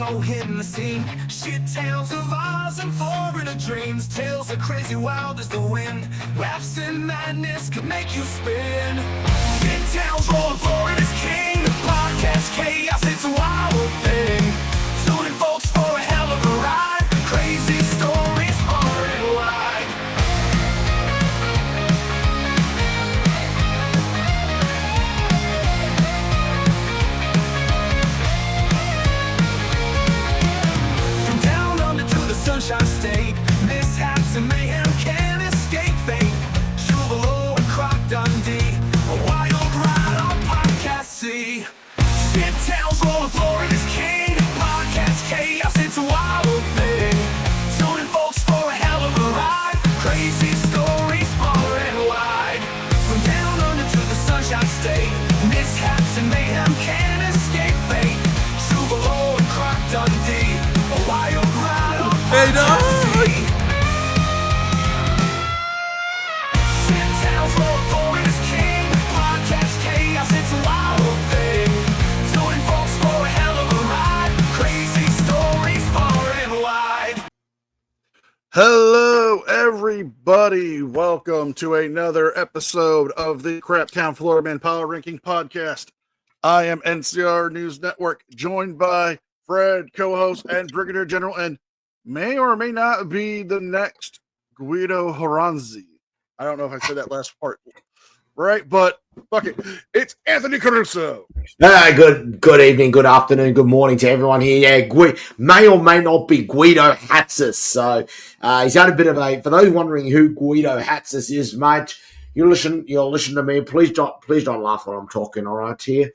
so hitting the scene. Shit tales of Oz and foreigner dreams. Tales are crazy wild as the wind. Raps and madness can make you spin. Shit tales rolling forward as king. The podcast chaos, it's a wild thing. Tuning folks for a hell of a ride. Crazy stories far and wide. From down under to the Sunshine State, mishaps and mayhem can't escape fate. Chuvalo and Croc Dundee, a wild ride on podcast sea. Shit tales rolling forward as king. Podcast chaos, it's a wild thing. Tuning folks for a hell of a ride. Crazy stories far and wide. From down under to the Sunshine State, mishaps and mayhem can't escape fate. Chuvalo and Croc Dundee, a wild ride on podcast sea. Shit tales rolling forward as king. Podcast chaos, it's a wild thing. Tuning folks for a hell of a ride. Crazy stories far and wide. Hello, everybody. Welcome to another episode of the Craptown Florida Man Power Ranking Podcast. I am NCR News Network, joined by Fred, co-host and Brigadier General, and may or may not be the next Guido Horanzi. I don't know if I said that last part right, but fuck it. It's Anthony Caruso. Good evening, good afternoon, good morning to everyone here. Yeah, may or may not be Guido Hatzis. So he's had a bit of a. For those wondering who Guido Hatzis is, mate, you'll listen to me. Please don't laugh when I'm talking. All right, here.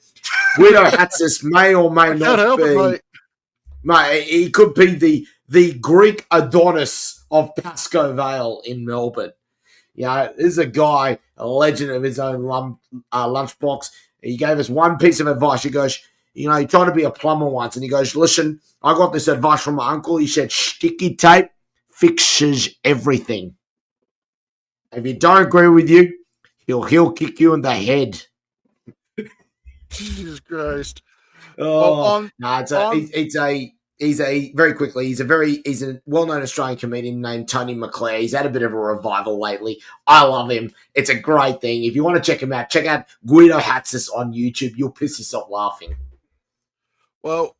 Guido Hatzis may or may not be. Mate, he could be the Greek Adonis of Pascoe Vale in Melbourne. You know, this is a guy, a legend of his own lunchbox. He gave us one piece of advice. He goes, you know, he tried to be a plumber once, and he goes, listen, I got this advice from my uncle. He said, sticky tape fixes everything. If he don't agree with you, he'll kick you in the head. Jesus Christ. He's a well-known Australian comedian named Tony McClare. He's had a bit of a revival lately. I love him. It's a great thing. If you want to check him out, check out Guido Hatzis on YouTube. You'll piss yourself laughing. Well,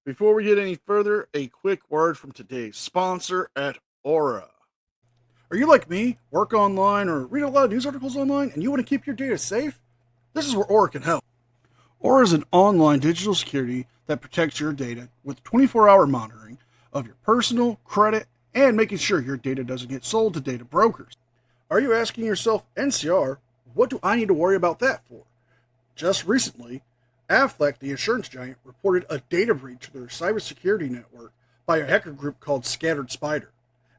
before we get any further, a quick word from today's sponsor at Aura. Are you like me, work online or read a lot of news articles online, and you want to keep your data safe? This is where Aura can help. Aura is an online digital security that protects your data with 24-hour monitoring of your personal, credit, and making sure your data doesn't get sold to data brokers. Are you asking yourself, NCR, what do I need to worry about that for? Just recently, Aflac, the insurance giant, reported a data breach of their cybersecurity network by a hacker group called Scattered Spider.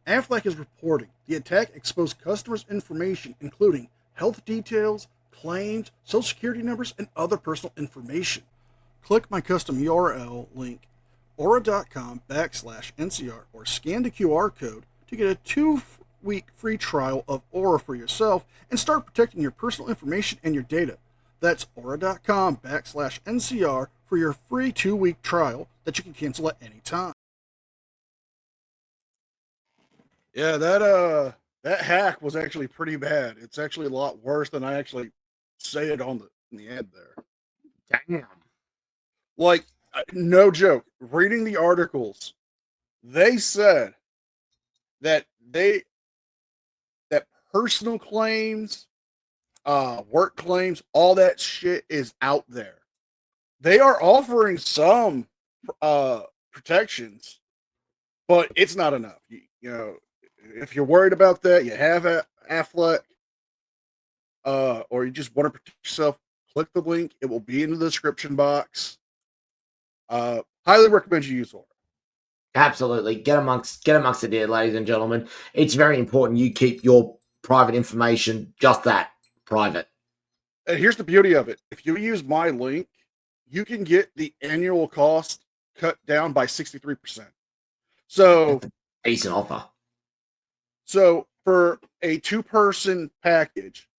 Aflac is reporting the attack exposed customers' information, including health details, claims, social security numbers, and other personal information. Click my custom URL link, aura.com/NCR, or scan the QR code to get a 2-week free trial of Aura for yourself and start protecting your personal information and your data. That's aura.com/NCR for your free 2-week trial that you can cancel at any time. Yeah, that hack was actually pretty bad. It's actually a lot worse than I actually say it in the ad there. Damn. Like, no joke, reading the articles, they said that personal claims, work claims, all that shit is out there. They are offering some protections, but it's not enough. You know, if you're worried about that, you have Aflac, or you just want to protect yourself, click the link. It will be in the description box. Highly recommend you use Aura. Absolutely. Get amongst the dead, ladies and gentlemen. It's very important you keep your private information just that, private. And here's the beauty of it. If you use my link, you can get the annual cost cut down by 63%. So, decent offer. So for a 2-person package,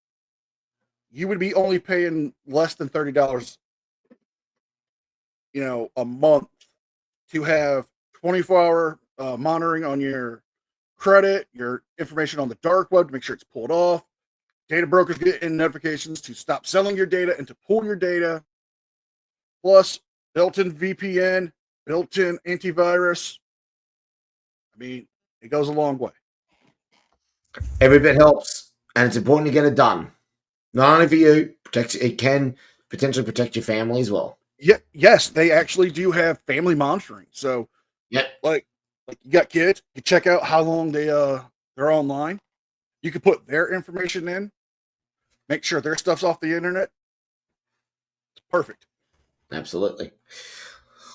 you would be only paying less than $30, a month to have 24-hour monitoring on your credit, your information on the dark web to make sure it's pulled off. Data brokers get in notifications to stop selling your data and to pull your data. Plus, built-in VPN, built-in antivirus. I mean, it goes a long way. Every bit helps, and it's important to get it done. Not only for you, it can potentially protect your family as well. Yeah, yes, they actually do have family monitoring. So, like you got kids, you check out how long they're online. You can put their information in, make sure their stuff's off the internet. It's perfect. Absolutely.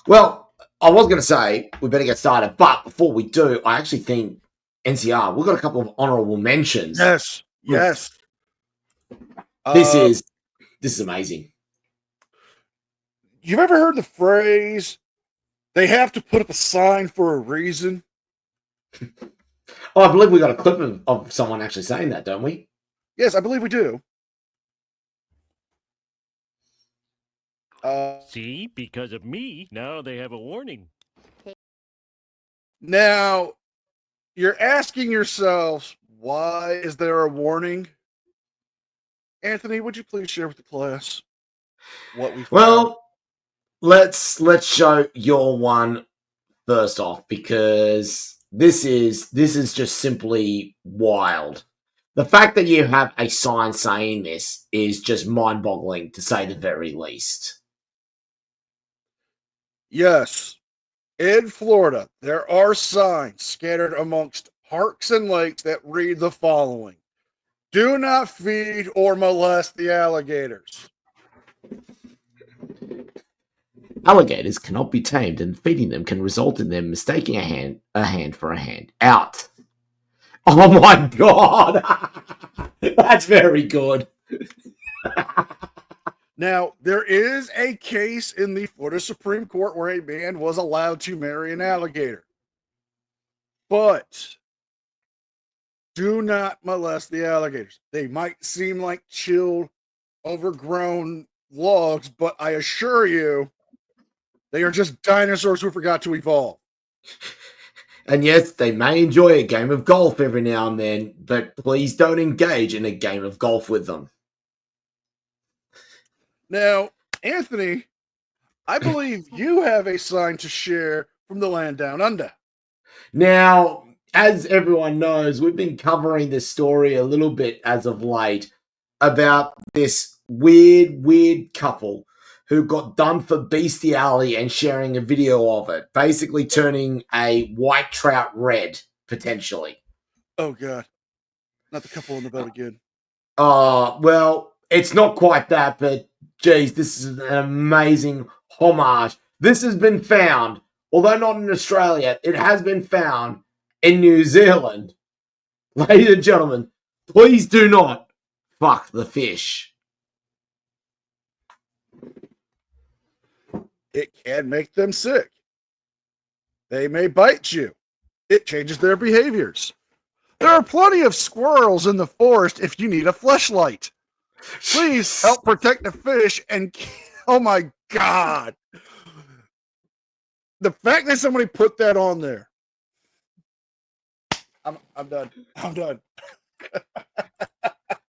Well, I was going to say we better get started, but before we do, I actually think NCR, we've got a couple of honorable mentions. Yes. This is amazing. You've ever heard the phrase, they have to put up a sign for a reason? Oh, I believe we got a clip of someone actually saying that, don't we? Yes, I believe we do. See, because of me, now they have a warning. Now, you're asking yourselves, why is there a warning? Anthony, would you please share with the class what we found? Well, let's show your one first off, because this is just simply wild. The fact that you have a sign saying this is just mind-boggling, to say the very least. Yes. In Florida, there are signs scattered amongst parks and lakes that read the following: do not feed or molest the alligators. Alligators cannot be tamed, and feeding them can result in them mistaking a hand for a hand. Out. Oh my god! That's very good. Now, there is a case in the Florida Supreme Court where a man was allowed to marry an alligator. But do not molest the alligators. They might seem like chilled, overgrown logs, but I assure you, they are just dinosaurs who forgot to evolve. And yes, they may enjoy a game of golf every now and then, but please don't engage in a game of golf with them. Now, Anthony, I believe you have a sign to share from the land down under. Now, as everyone knows, we've been covering this story a little bit as of late about this weird couple who got done for bestiality and sharing a video of it, basically turning a white trout red, potentially. Oh, God. Not the couple in the boat again. Well, it's not quite that, but geez, this is an amazing homage. This has been found, although not in Australia, it has been found in New Zealand. Ladies and gentlemen, please do not fuck the fish. It can make them sick. They may bite you. It changes their behaviors. There are plenty of squirrels in the forest if you need a fleshlight. Please help protect the fish and oh my God. The fact that somebody put that on there. I'm done. I'm done.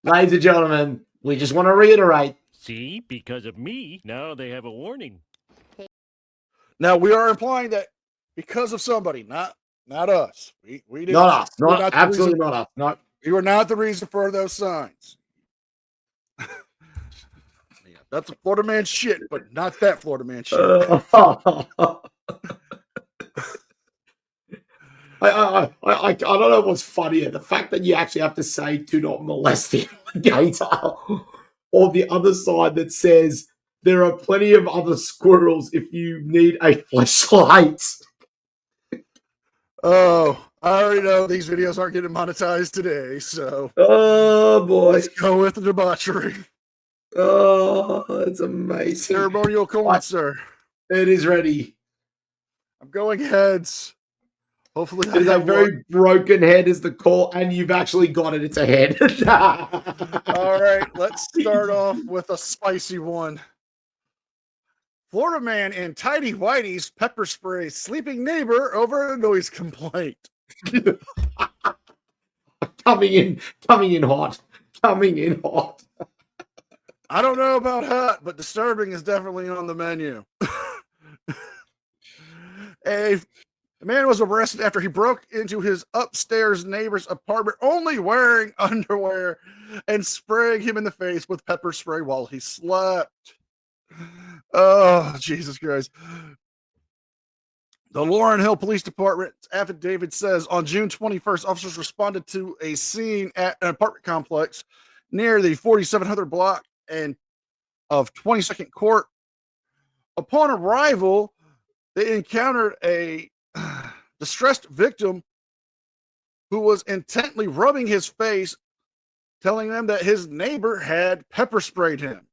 Ladies and gentlemen, we just want to reiterate. See, because of me, now they have a warning. Now we are implying that because of somebody, not us. We didn't. Not us. Not Absolutely not us. No. You are not the reason for those signs. Yeah, that's a Florida man shit, but not that Florida man shit. I don't know what's funnier, the fact that you actually have to say do not molest the alligator, or the other side that says there are plenty of other squirrels if you need a flashlight. Oh, I already know these videos aren't getting monetized today, so Oh boy, let's go with the debauchery. oh, it's amazing. Ceremonial coin, sir. It is ready. I'm going heads. Hopefully, It is a very broken head is the call, and you've actually got it. It's a head. All right, let's start off with a spicy one. Florida man and tidy whitey's pepper spray sleeping neighbor over a noise complaint. Coming in hot. Coming in hot. I don't know about hot, but disturbing is definitely on the menu. A man was arrested after he broke into his upstairs neighbor's apartment only wearing underwear and spraying him in the face with pepper spray while he slept. Oh, Jesus Christ. The Laurel Hill Police Department's affidavit says on June 21st, officers responded to a scene at an apartment complex near the 4700 block and of 22nd Court. Upon arrival, they encountered a distressed victim who was intently rubbing his face, telling them that his neighbor had pepper sprayed him.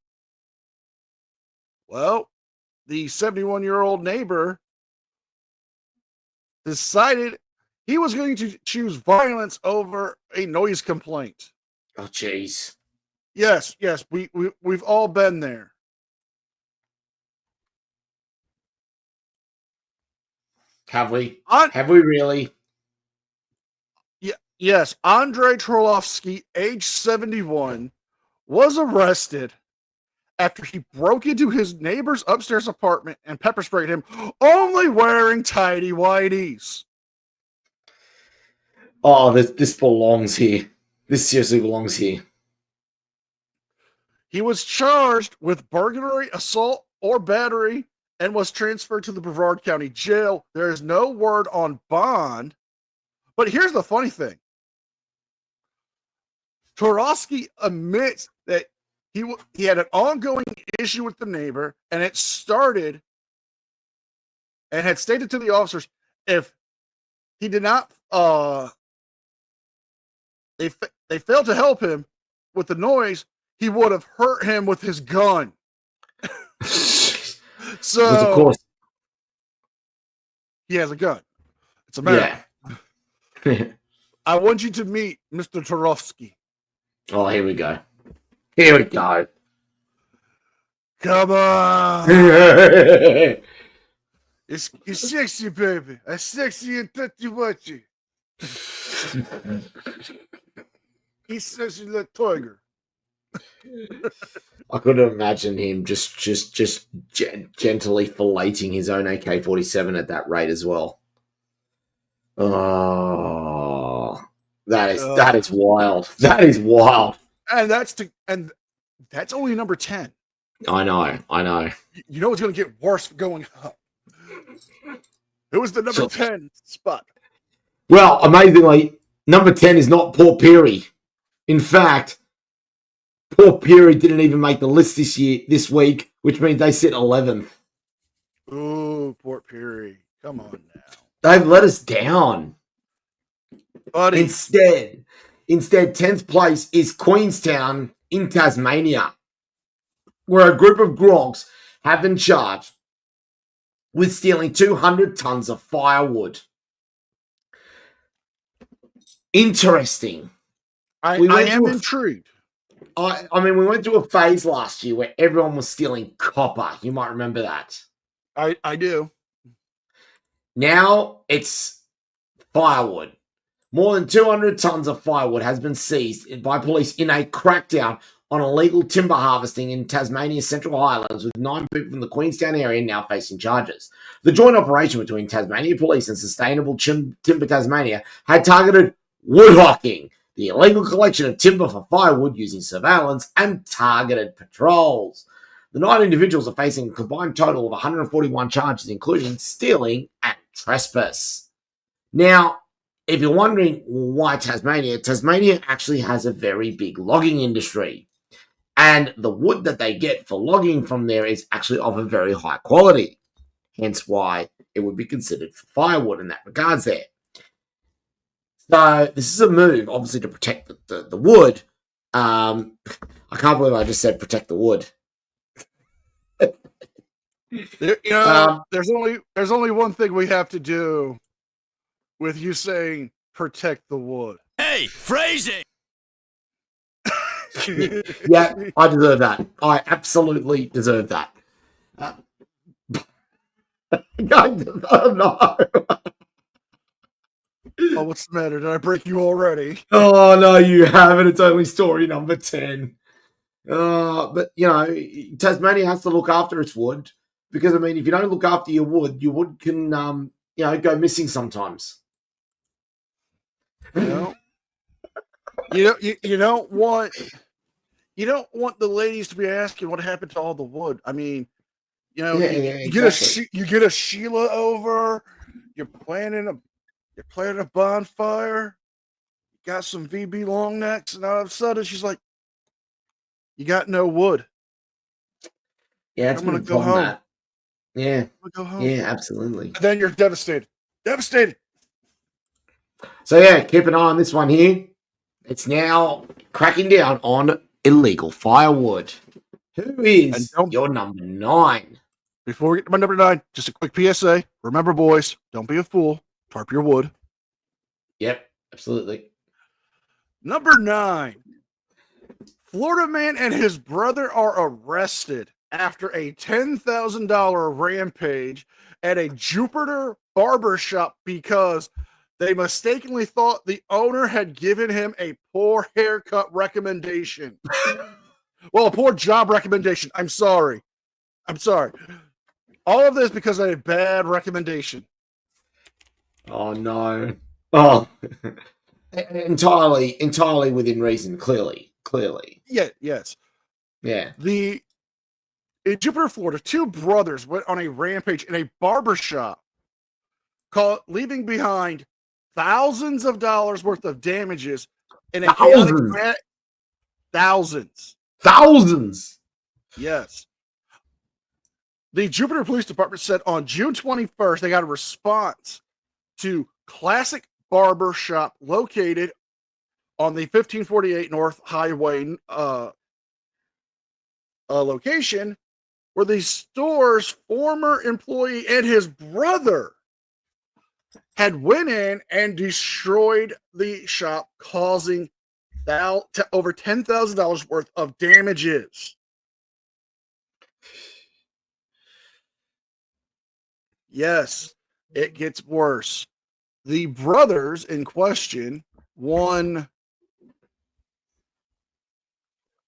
Well, the 71-year-old neighbor decided he was going to choose violence over a noise complaint. Oh, jeez. Yes, we've all been there. Have we? Have we really? Yes, Andrei Trolovsky, age 71, was arrested after he broke into his neighbor's upstairs apartment and pepper sprayed him, only wearing tidy whities. Oh, this belongs here. This seriously belongs here. He was charged with burglary, assault, or battery and was transferred to the Brevard County Jail. There is no word on bond. But here's the funny thing. Torosky admits that he had an ongoing issue with the neighbor, and it started and had stated to the officers if he did not they failed to help him with the noise, he would have hurt him with his gun. So, but of course, he has a gun. It's America. Yeah. I want you to meet Mr. Torofsky. Oh, here we go. Here we go. Come on. It's sexy, baby. It's sexy and touchy-watchy. He's sexy little tiger. I could imagine him just gently filleting his own AK-47 at that rate as well. Oh, that is wild. That is wild. And that's only number 10. I know. You know it's going to get worse going up. It was the number 10 spot. Well, amazingly, number 10 is not Port Pirie. In fact, Port Pirie didn't even make the list this week, which means they sit 11th. Ooh, Port Pirie. Come on now. They've let us down. Buddy. Instead, 10th place is Queenstown in Tasmania, where a group of grogs have been charged with stealing 200 tons of firewood. Interesting. I am intrigued. I mean, we went through a phase last year where everyone was stealing copper. You might remember that. I do. Now it's firewood. More than 200 tons of firewood has been seized by police in a crackdown on illegal timber harvesting in Tasmania's Central Highlands, with 9 people from the Queenstown area now facing charges. The joint operation between Tasmania Police and Sustainable Timber Tasmania had targeted woodhawking, the illegal collection of timber for firewood using surveillance and targeted patrols. The 9 individuals are facing a combined total of 141 charges, including stealing and trespass. Now, if you're wondering why Tasmania actually has a very big logging industry. And the wood that they get for logging from there is actually of a very high quality. Hence why it would be considered for firewood in that regards there. So this is a move, obviously, to protect the wood. I can't believe I just said protect the wood. There's only one thing we have to do with you saying protect the wood. Hey, phrasing! Yeah, I deserve that. I absolutely deserve that. Oh, no. Oh, what's the matter? Did I break you already? Oh, no, you haven't. It's only story number 10. But, Tasmania has to look after its wood because, I mean, if you don't look after your wood can, go missing sometimes. You know, you don't want the ladies to be asking what happened to all the wood. I mean, Yeah, you exactly. you get a Sheila over. You're planning a bonfire. You got some VB long necks, and all of a sudden she's like, "You got no wood. Yeah, it's I'm been gonna a go problem home. that. Yeah, I'm gonna go home." yeah, absolutely. And then you're devastated. Devastated. So yeah, keep an eye on this one here. It's now cracking down on illegal firewood. Who And is don't your number 9? before we get to my number 9, just a quick PSA. Remember, boys, don't be a fool. Tarp your wood. Yep, absolutely. Number 9. Florida man and his brother are arrested after a $10,000 rampage at a Jupiter barber shop because they mistakenly thought the owner had given him a poor haircut recommendation. Well, a poor job recommendation. I'm sorry. All of this because of a bad recommendation. Oh no. Oh, entirely within reason. Clearly. Yeah, yes. Yeah. In Jupiter, Florida, two brothers went on a rampage in a barber shop, leaving behind thousands of dollars worth of damages in a chaotic Thousands. thousands. Thousands. Yes. The Jupiter Police Department said on June 21st they got a response to Classic Barber Shop located on the 1548 North Highway location where the store's former employee and his brother had went in and destroyed the shop, causing over $10,000 worth of damages. Yes, it gets worse. The brothers in question, one,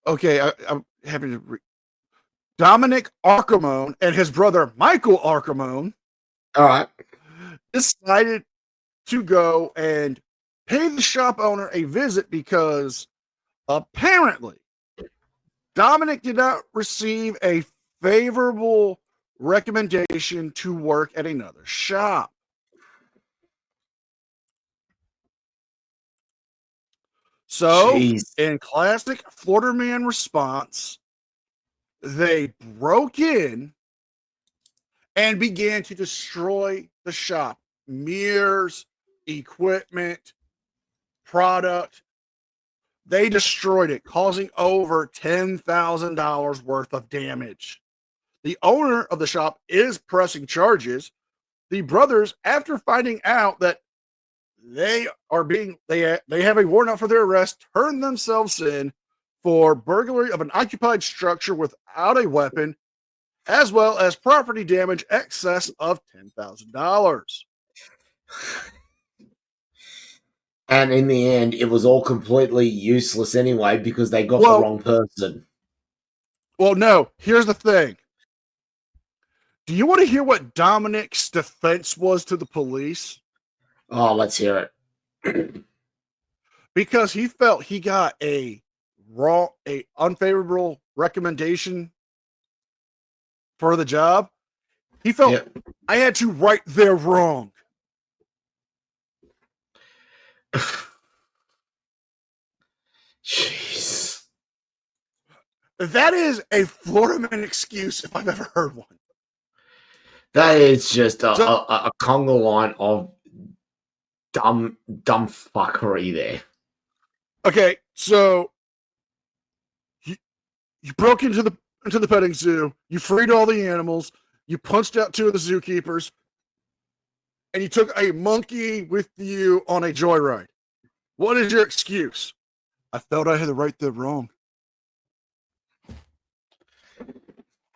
okay, I'm having to Dominic Archimone and his brother Michael Archimone All right. decided to go and pay the shop owner a visit because apparently Dominic did not receive a favorable recommendation to work at another shop. So, Jeez. in classic Florida man response, they broke in and began to destroy the shop. Mirrors, equipment, product. They destroyed it, causing over $10,000 worth of damage. The owner of the shop is pressing charges. The brothers, after finding out that they have a warrant out for their arrest, turned themselves in for burglary of an occupied structure without a weapon, as well as property damage excess of $10,000. And in the end, it was all completely useless anyway because they got the wrong person. Well, no. Here's the thing. Do you want to hear what Dominic's defense was to the police? Oh, let's hear it. Because he felt he got a unfavorable recommendation for the job. He felt I had to right their wrong. Jeez. That is a Florida man excuse if I've ever heard one. That is just a Congo line of dumb fuckery there. Okay, so you broke into the petting zoo, you freed all the animals, you punched out two of the zookeepers, and you took a monkey with you on a joyride. What is your excuse? I felt I had to right the wrong.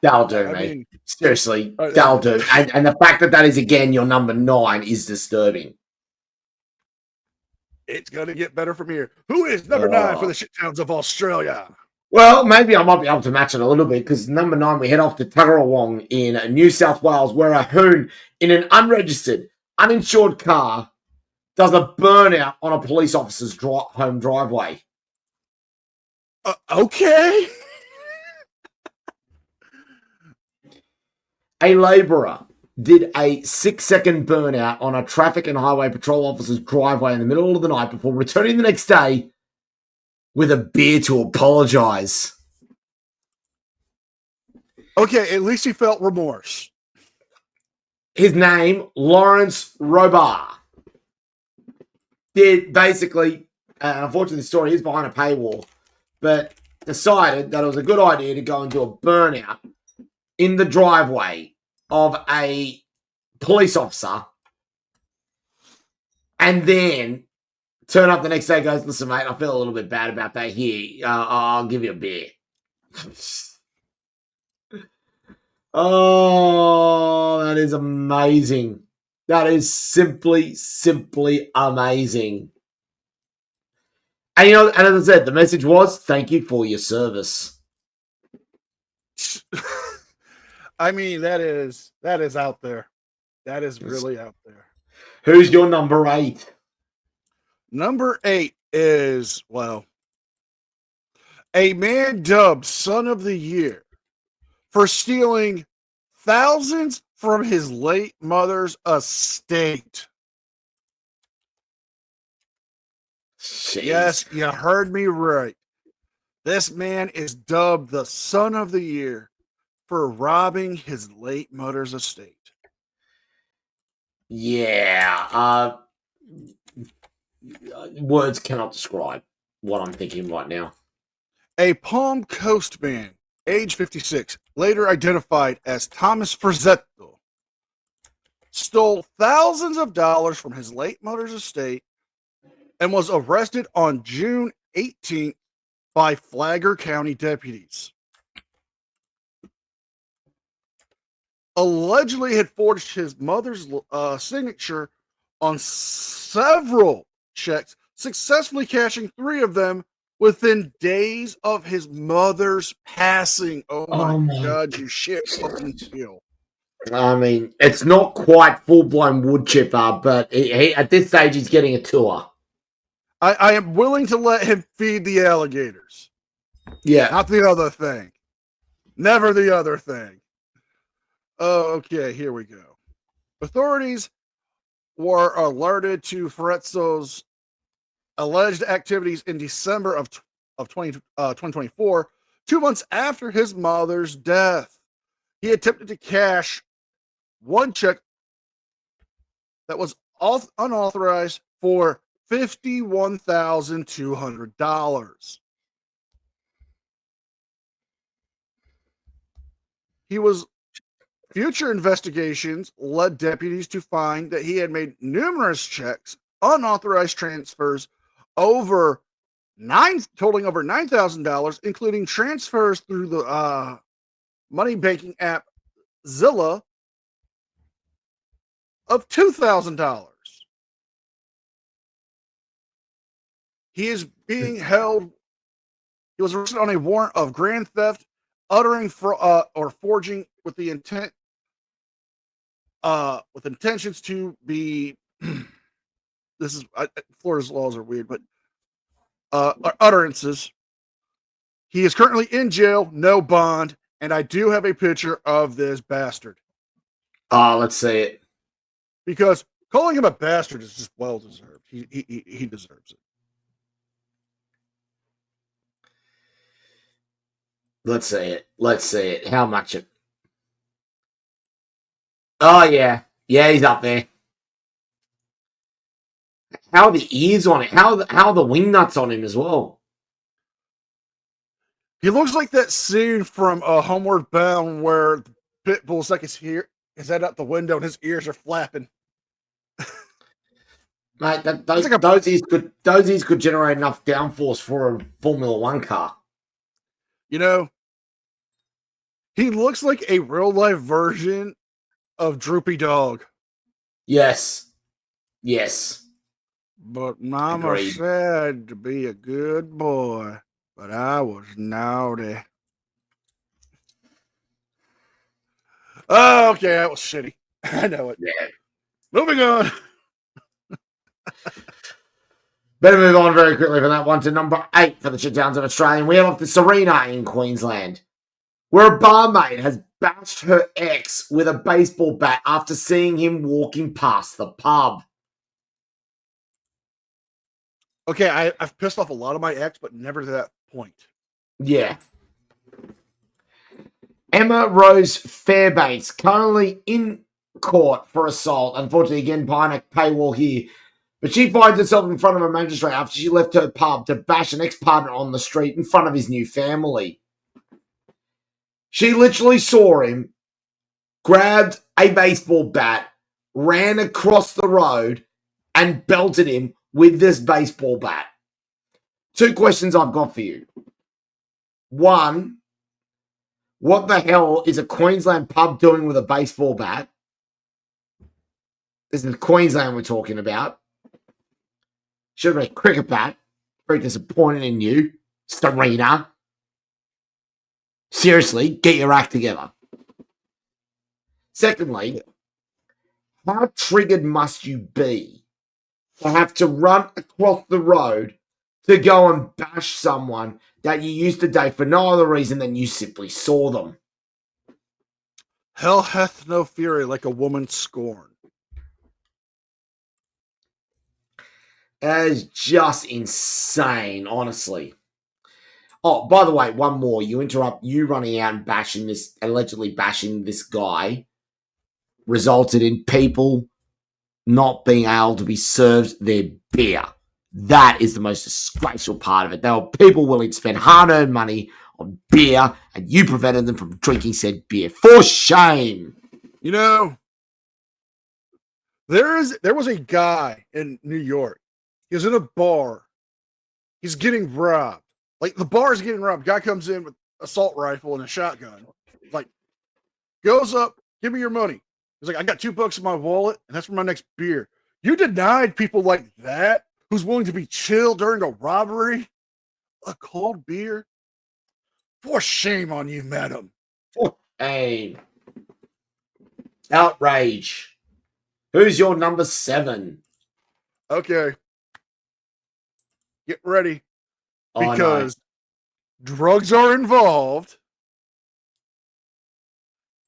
That'll do, I mate. mean, Seriously, that'll do. And the fact that is, again, your number 9 is disturbing. it's going to get better from here. Who is number 9 for the shit towns of Australia? Well, maybe I might be able to match it a little bit because number 9, we head off to Tuggerawong in New South Wales, where a hoon in an unregistered, uninsured car does a burnout on a police officer's home driveway. Okay. A labourer did a 6-second burnout on a traffic and highway patrol officer's driveway in the middle of the night before returning the next day with a beer to apologise. Okay, at least he felt remorse. His name, Lawrence Robar, did basically, unfortunately the story is behind a paywall, but decided that it was a good idea to go and do a burnout in the driveway of a police officer and then turn up the next day and goes, listen, mate, I feel a little bit bad about that here. I'll give you a beer. Oh, that is amazing. That is simply amazing. And, and as I said, the message was, thank you for your service. I mean, that is out there. That is really out there. Who's your number 8? Number 8 is, well, a man dubbed Son of the Year for stealing thousands from his late mother's estate. Jeez. Yes, you heard me right. This man is dubbed the Son of the Year for robbing his late mother's estate. Yeah. Words cannot describe what I'm thinking right now. A Palm Coast man, age 56, later identified as Thomas Frazzetto, stole thousands of dollars from his late mother's estate and was arrested on June 18th by Flagler County deputies. Allegedly had forged his mother's signature on several checks, successfully cashing 3 of them within days of his mother's passing. Oh my God, you shit fucking kill. I mean, it's not quite full-blown wood chipper, but he, at this stage, he's getting a tour. I am willing to let him feed the alligators. Yeah. Not the other thing. Never the other thing. Oh, okay, here we go. Authorities were alerted to Ferezzo's alleged activities in December of 2024, 2 months after his mother's death. He attempted to cash one check that was unauthorized for $51,200. Future investigations led deputies to find that he had made numerous checks, unauthorized transfers totaling over $9,000, including transfers through the money banking app Zilla of $2,000. He is being held. He was arrested on a warrant of grand theft, uttering or forging with the intent, with intentions to be. This is Florida's laws are weird, but utterances. He is currently in jail, no bond, and I do have a picture of this bastard. Let's see it. Because calling him a bastard is just well deserved. He deserves it. Let's see it. Let's see it. How much it? Oh yeah, yeah, he's up there. How are the ears on it? How are the wing nuts on him as well? He looks like that scene from Homeward Bound where Pitbull's like his head out the window and his ears are flapping. Mate, those ears could generate enough downforce for a Formula One car. You know, He looks like a real life version of Droopy Dog. Yes. Yes. But Mama Agreed. said to be a good boy, but I was naughty. Oh, okay, that was shitty. I know it. Yeah. Moving on. Better move on very quickly from that one to number 8 for the shit towns of Australia. We have off the Serena in Queensland, where a barmaid has bashed her ex with a baseball bat after seeing him walking past the pub. Okay, I've pissed off a lot of my ex, but never to that point. Yeah. Emma Rose Fairbanks, currently in court for assault. Unfortunately, again, behind a paywall here. But she finds herself in front of a magistrate after she left her pub to bash an ex-partner on the street in front of his new family. She literally saw him, grabbed a baseball bat, ran across the road, and belted him with this baseball bat. 2 questions I've got for you. 1, what the hell is a Queensland pub doing with a baseball bat? This is Queensland we're talking about. Should have been a cricket bat. Very disappointed in you, Serena. Seriously, get your act together. Secondly, how triggered must you be to have to run across the road to go and bash someone that you used to date for no other reason than you simply saw them? Hell hath no fury like a woman's scorn. That is just insane, honestly. Oh, by the way, one more. You running out and allegedly bashing this guy, resulted in people not being able to be served their beer. That is the most disgraceful part of it. There were people willing to spend hard-earned money on beer, and you prevented them from drinking said beer. For shame. You know, there was a guy in New York. He was in a bar. He's getting robbed. Like, the bar is getting robbed. Guy comes in with an assault rifle and a shotgun. Like, goes up, give me your money. He's like, I got $2 in my wallet, and that's for my next beer. You denied people like that, who's willing to be chill during a robbery, a cold beer? For shame on you, madam. Hey. Outrage. Who's your number 7? Okay. Get ready. Oh, Because drugs are involved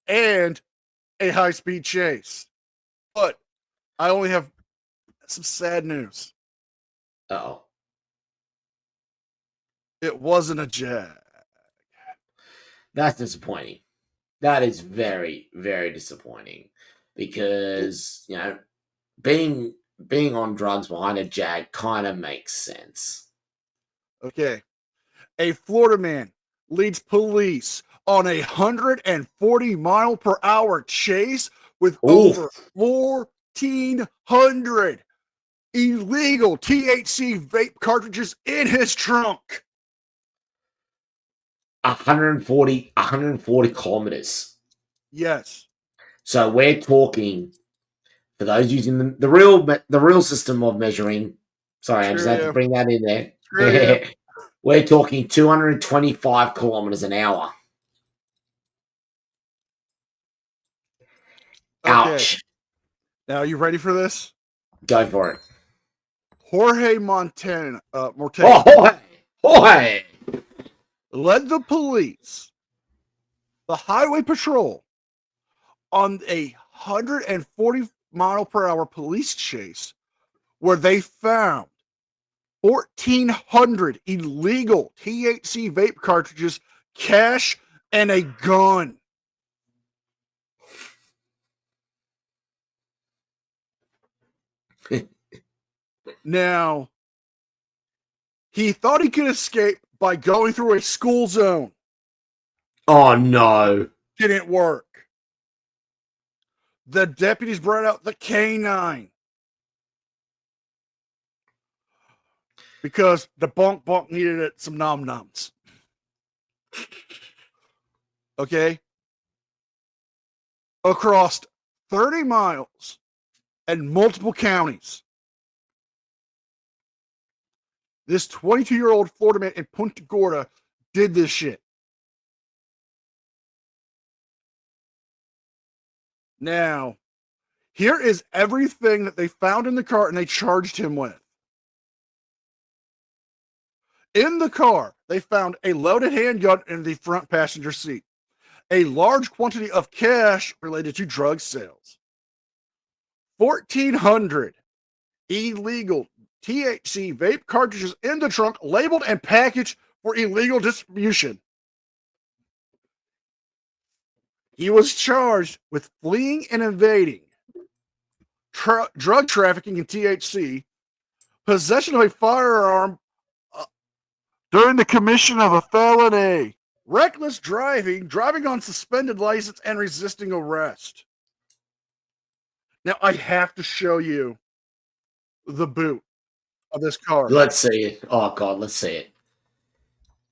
and a high-speed chase. But I only have some sad news. no. Uh-oh. It wasn't a Jag. That's disappointing. That is very, very disappointing. Because, being on drugs behind a Jag kind of makes sense. Okay. A Florida man leads police on a 140-mile-per-hour chase with over 1,400 illegal THC vape cartridges in his trunk. 140 kilometers. Yes. So we're talking, for those using the real system of measuring. Sorry, I just had to bring that in there. We're talking 225 kilometers an hour. Ouch. Okay. Now, you ready for this? Go for it. Jorge Morte Jorge! led the police, the highway patrol, on a 140-mile-per-hour police chase where they found 1,400 illegal THC vape cartridges, cash, and a gun. Now, he thought he could escape by going through a school zone. Oh, no. Didn't work. The deputies brought out the K9 because the bonk needed some nom noms. Okay, across 30 miles and multiple counties. This 22-year-old Florida man in Punta Gorda did this shit. Now, here is everything that they found in the car and they charged him with. In the car, they found a loaded handgun in the front passenger seat, a large quantity of cash related to drug sales, 1,400 illegal THC vape cartridges in the trunk, labeled and packaged for illegal distribution. He was charged with fleeing and invading, drug trafficking in THC, possession of a firearm during the commission of a felony, reckless driving, driving on suspended license, and resisting arrest. Now, I have to show you the boot of this car. Let's see it. Oh, God, let's see it.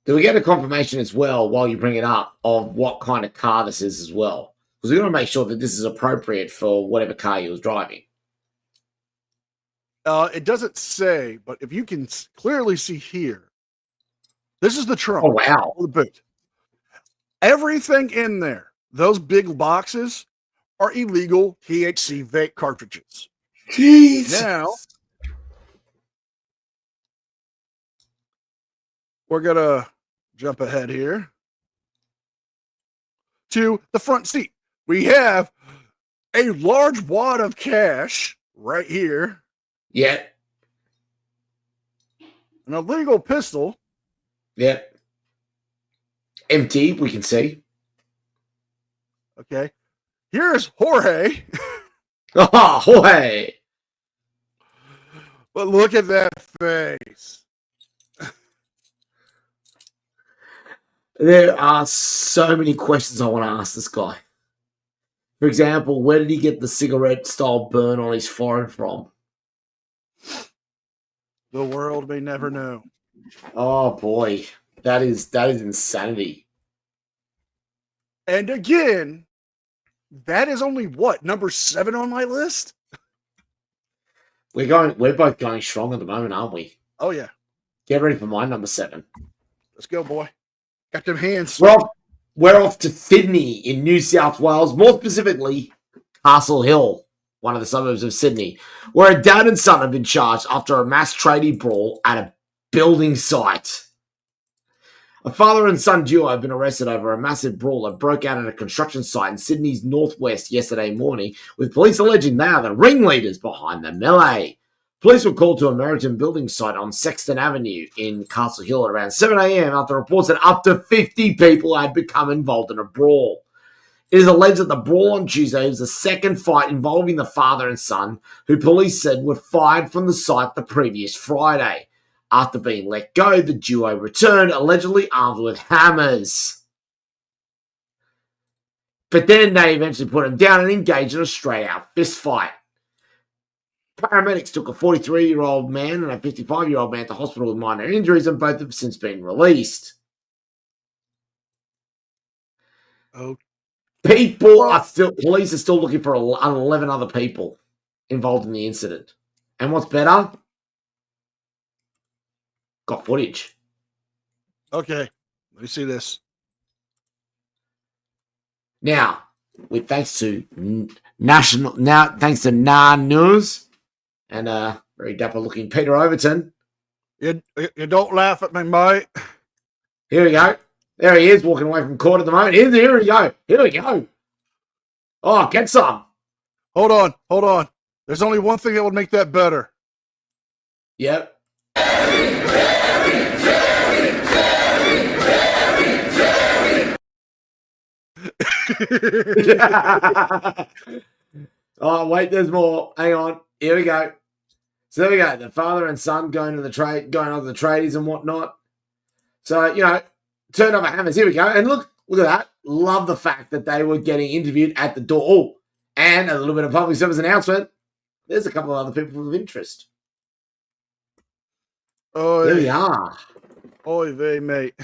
Do we get a confirmation as well, while you bring it up, of what kind of car this is as well? Because we want to make sure that this is appropriate for whatever car he was driving. It doesn't say, but if you can clearly see here, this is the trunk. Oh, wow. The boot. Everything in there, those big boxes, are illegal THC vape cartridges. Jeez. Now, we're going to jump ahead here to the front seat. We have a large wad of cash right here. Yeah. An illegal pistol. Yeah. Empty, we can see. Okay. Here's Jorge. Oh, Jorge. But look at that face. There are so many questions I want to ask this guy. For example, where did he get the cigarette-style burn on his forehead from? The world may never know. Oh, boy. That is insanity. And again, that is only what, number 7 on my list? We're both going strong at the moment, aren't we? Oh yeah. Get ready for my number 7. Let's go, boy. Got them hands. We're off to Sydney in New South Wales, more specifically, Castle Hill, one of the suburbs of Sydney, where a dad and son have been charged after a mass tradie brawl at a building site. A father and son duo have been arrested over a massive brawl that broke out at a construction site in Sydney's northwest yesterday morning, with police alleging they are the ringleaders behind the melee. Police were called to a Meriton building site on Sexton Avenue in Castle Hill at around 7 a.m. after reports that up to 50 people had become involved in a brawl. It is alleged that the brawl on Tuesday was the second fight involving the father and son, who police said were fired from the site the previous Friday. After being let go, the duo returned, allegedly armed with hammers. But then they eventually put him down and engaged in a straight-out fist fight. Paramedics took a 43-year-old man and a 55-year-old man to hospital with minor injuries, and both have since been released. Oh, Police are still looking for 11 other people involved in the incident. And what's better? Got footage. okay. Let me see this. Now, with thanks to Nine News and very dapper-looking Peter Overton. You don't laugh at me, mate. Here we go. There he is, walking away from court at the moment. Here we go. Here we go. Oh, get some. Hold on. There's only one thing that would make that better. Yep. Oh, wait, there's more. Hang on. Here we go. So there we go. The father and son going on to the tradies and whatnot. So, turned over hammers. Here we go. And look at that. Love the fact that they were getting interviewed at the door. Oh, and a little bit of public service announcement. There's a couple of other people of interest. Oh, there we are. Oy vey, mate.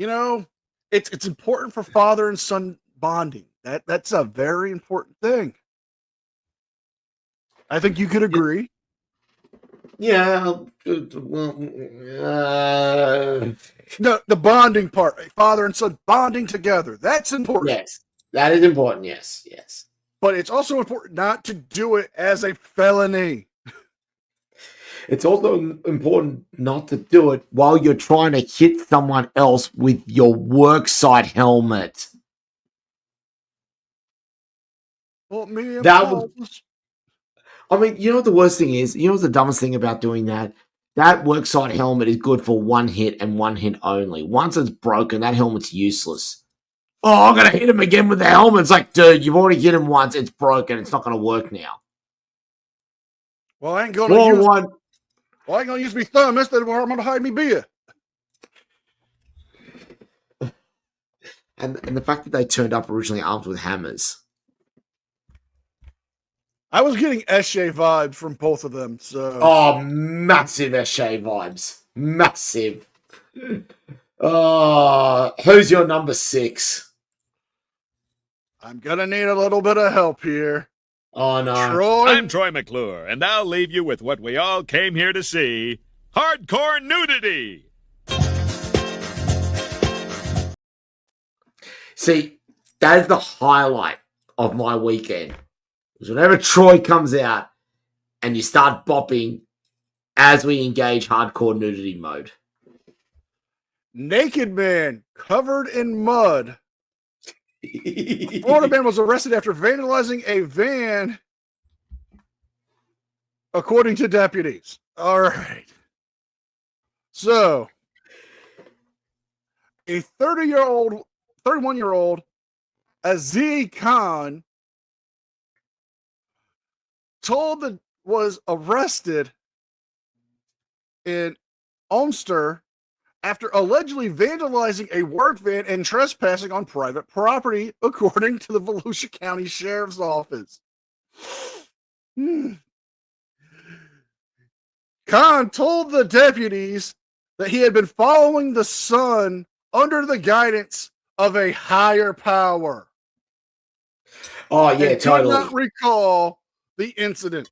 You know, it's important for father and son bonding. That's a very important thing. I think you could agree. Yeah. Well, No, the bonding part, father and son bonding together. That's important. yes, that is important. Yes, yes. But it's also important not to do it as a felony. It's also important not to do it while you're trying to hit someone else with your worksite helmet. Well, me and That Paul was, I mean, you know what the worst thing is? You know what's the dumbest thing about doing that? That worksite helmet is good for one hit and one hit only. Once it's broken, that helmet's useless. Oh, I'm going to hit him again with the helmet. It's like, dude, you've already hit him once. It's broken. It's not going to work now. Well, I ain't gonna use. One. Well, I ain't gonna use me thumb. That's the where I'm gonna hide me beer. And the fact that they turned up originally armed with hammers. I was getting Eshe vibes from both of them. So, Oh, massive Eshe vibes. Massive. Oh, who's your number 6? I'm gonna need a little bit of help here. Oh, no. Troy. I'm Troy McClure, and I'll leave you with what we all came here to see: hardcore nudity. See, that is the highlight of my weekend. Because whenever Troy comes out and you start bopping as we engage hardcore nudity mode. Naked man covered in mud. Florida man was arrested after vandalizing a van, according to deputies. All right. So, a 31-year-old Aziz Khan was arrested in Ulster after allegedly vandalizing a work van and trespassing on private property, according to the Volusia County Sheriff's Office. Khan told the deputies that he had been following the sun under the guidance of a higher power. Oh, yeah, and totally. Could not recall the incident.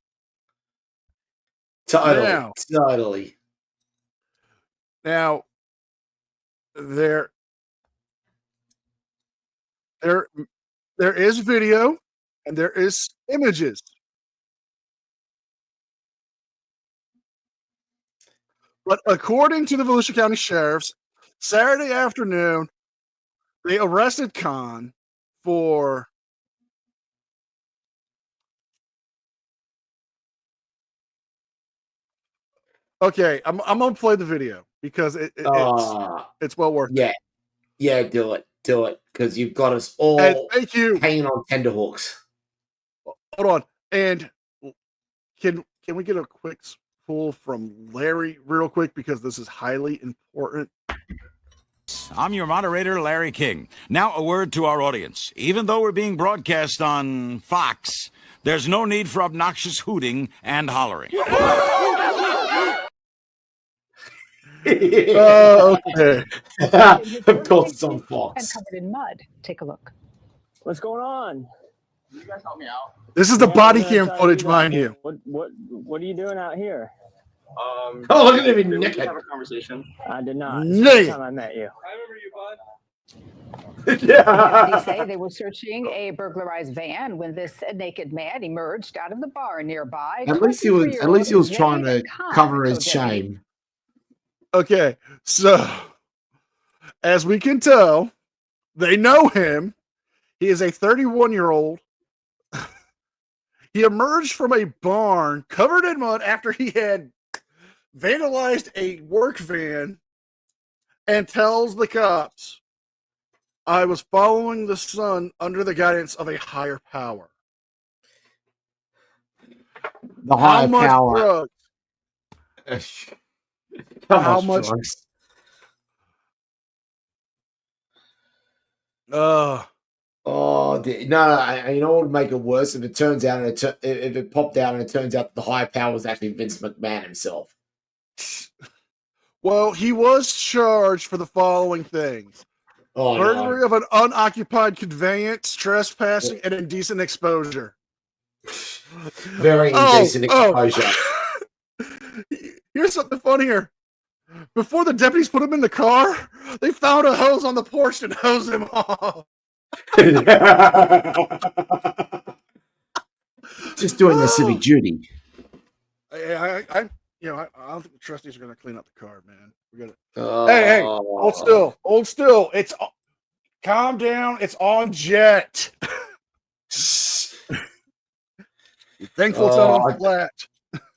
Totally. Now, there is video and there is images. But according to the Volusia County Sheriff's, Saturday afternoon, they arrested Khan for okay. I'm gonna play the video because it's well worth it. Yeah, do it, because you've got us all thank you. Hanging on tenterhooks. Hold on, and can we get a quick pull from Larry real quick because this is highly important. I'm your moderator, Larry King. Now a word to our audience. Even though we're being broadcast on Fox, there's no need for obnoxious hooting and hollering. Okay. Of course it's on Fox. And covered in mud. Take a look. What's going on? You guys help me out. This is the body cam footage, mind you. What are you doing out here? Oh, look at him naked. Have a conversation. I did not. Naked. The time I met you. I remember you, bud. Deputies say they were searching a burglarized van when this naked man emerged out of the bar nearby. At least he was trying to cover his shame. Okay, so as we can tell, they know him. He is a 31-year-old. He emerged from a barn covered in mud after he had vandalized a work van and tells the cops, I was following the sun under the guidance of a higher power. The higher power. Drugs? How much drugs? Oh, no! You know what would make it worse if it turns out if it popped out and it turns out the higher power was actually Vince McMahon himself. Well, he was charged for the following things: Oh, burglary no. of an unoccupied conveyance, trespassing, and indecent exposure. Very indecent exposure. Here's something funnier. Before the deputies put him in the car, they found a hose on the porch and hosed him off. Just doing the civic duty. I don't think the trustees are going to clean up the car, man. We got to. Oh. Hey, hold still. It's calm down. It's on jet. You're thankful it's not on flat.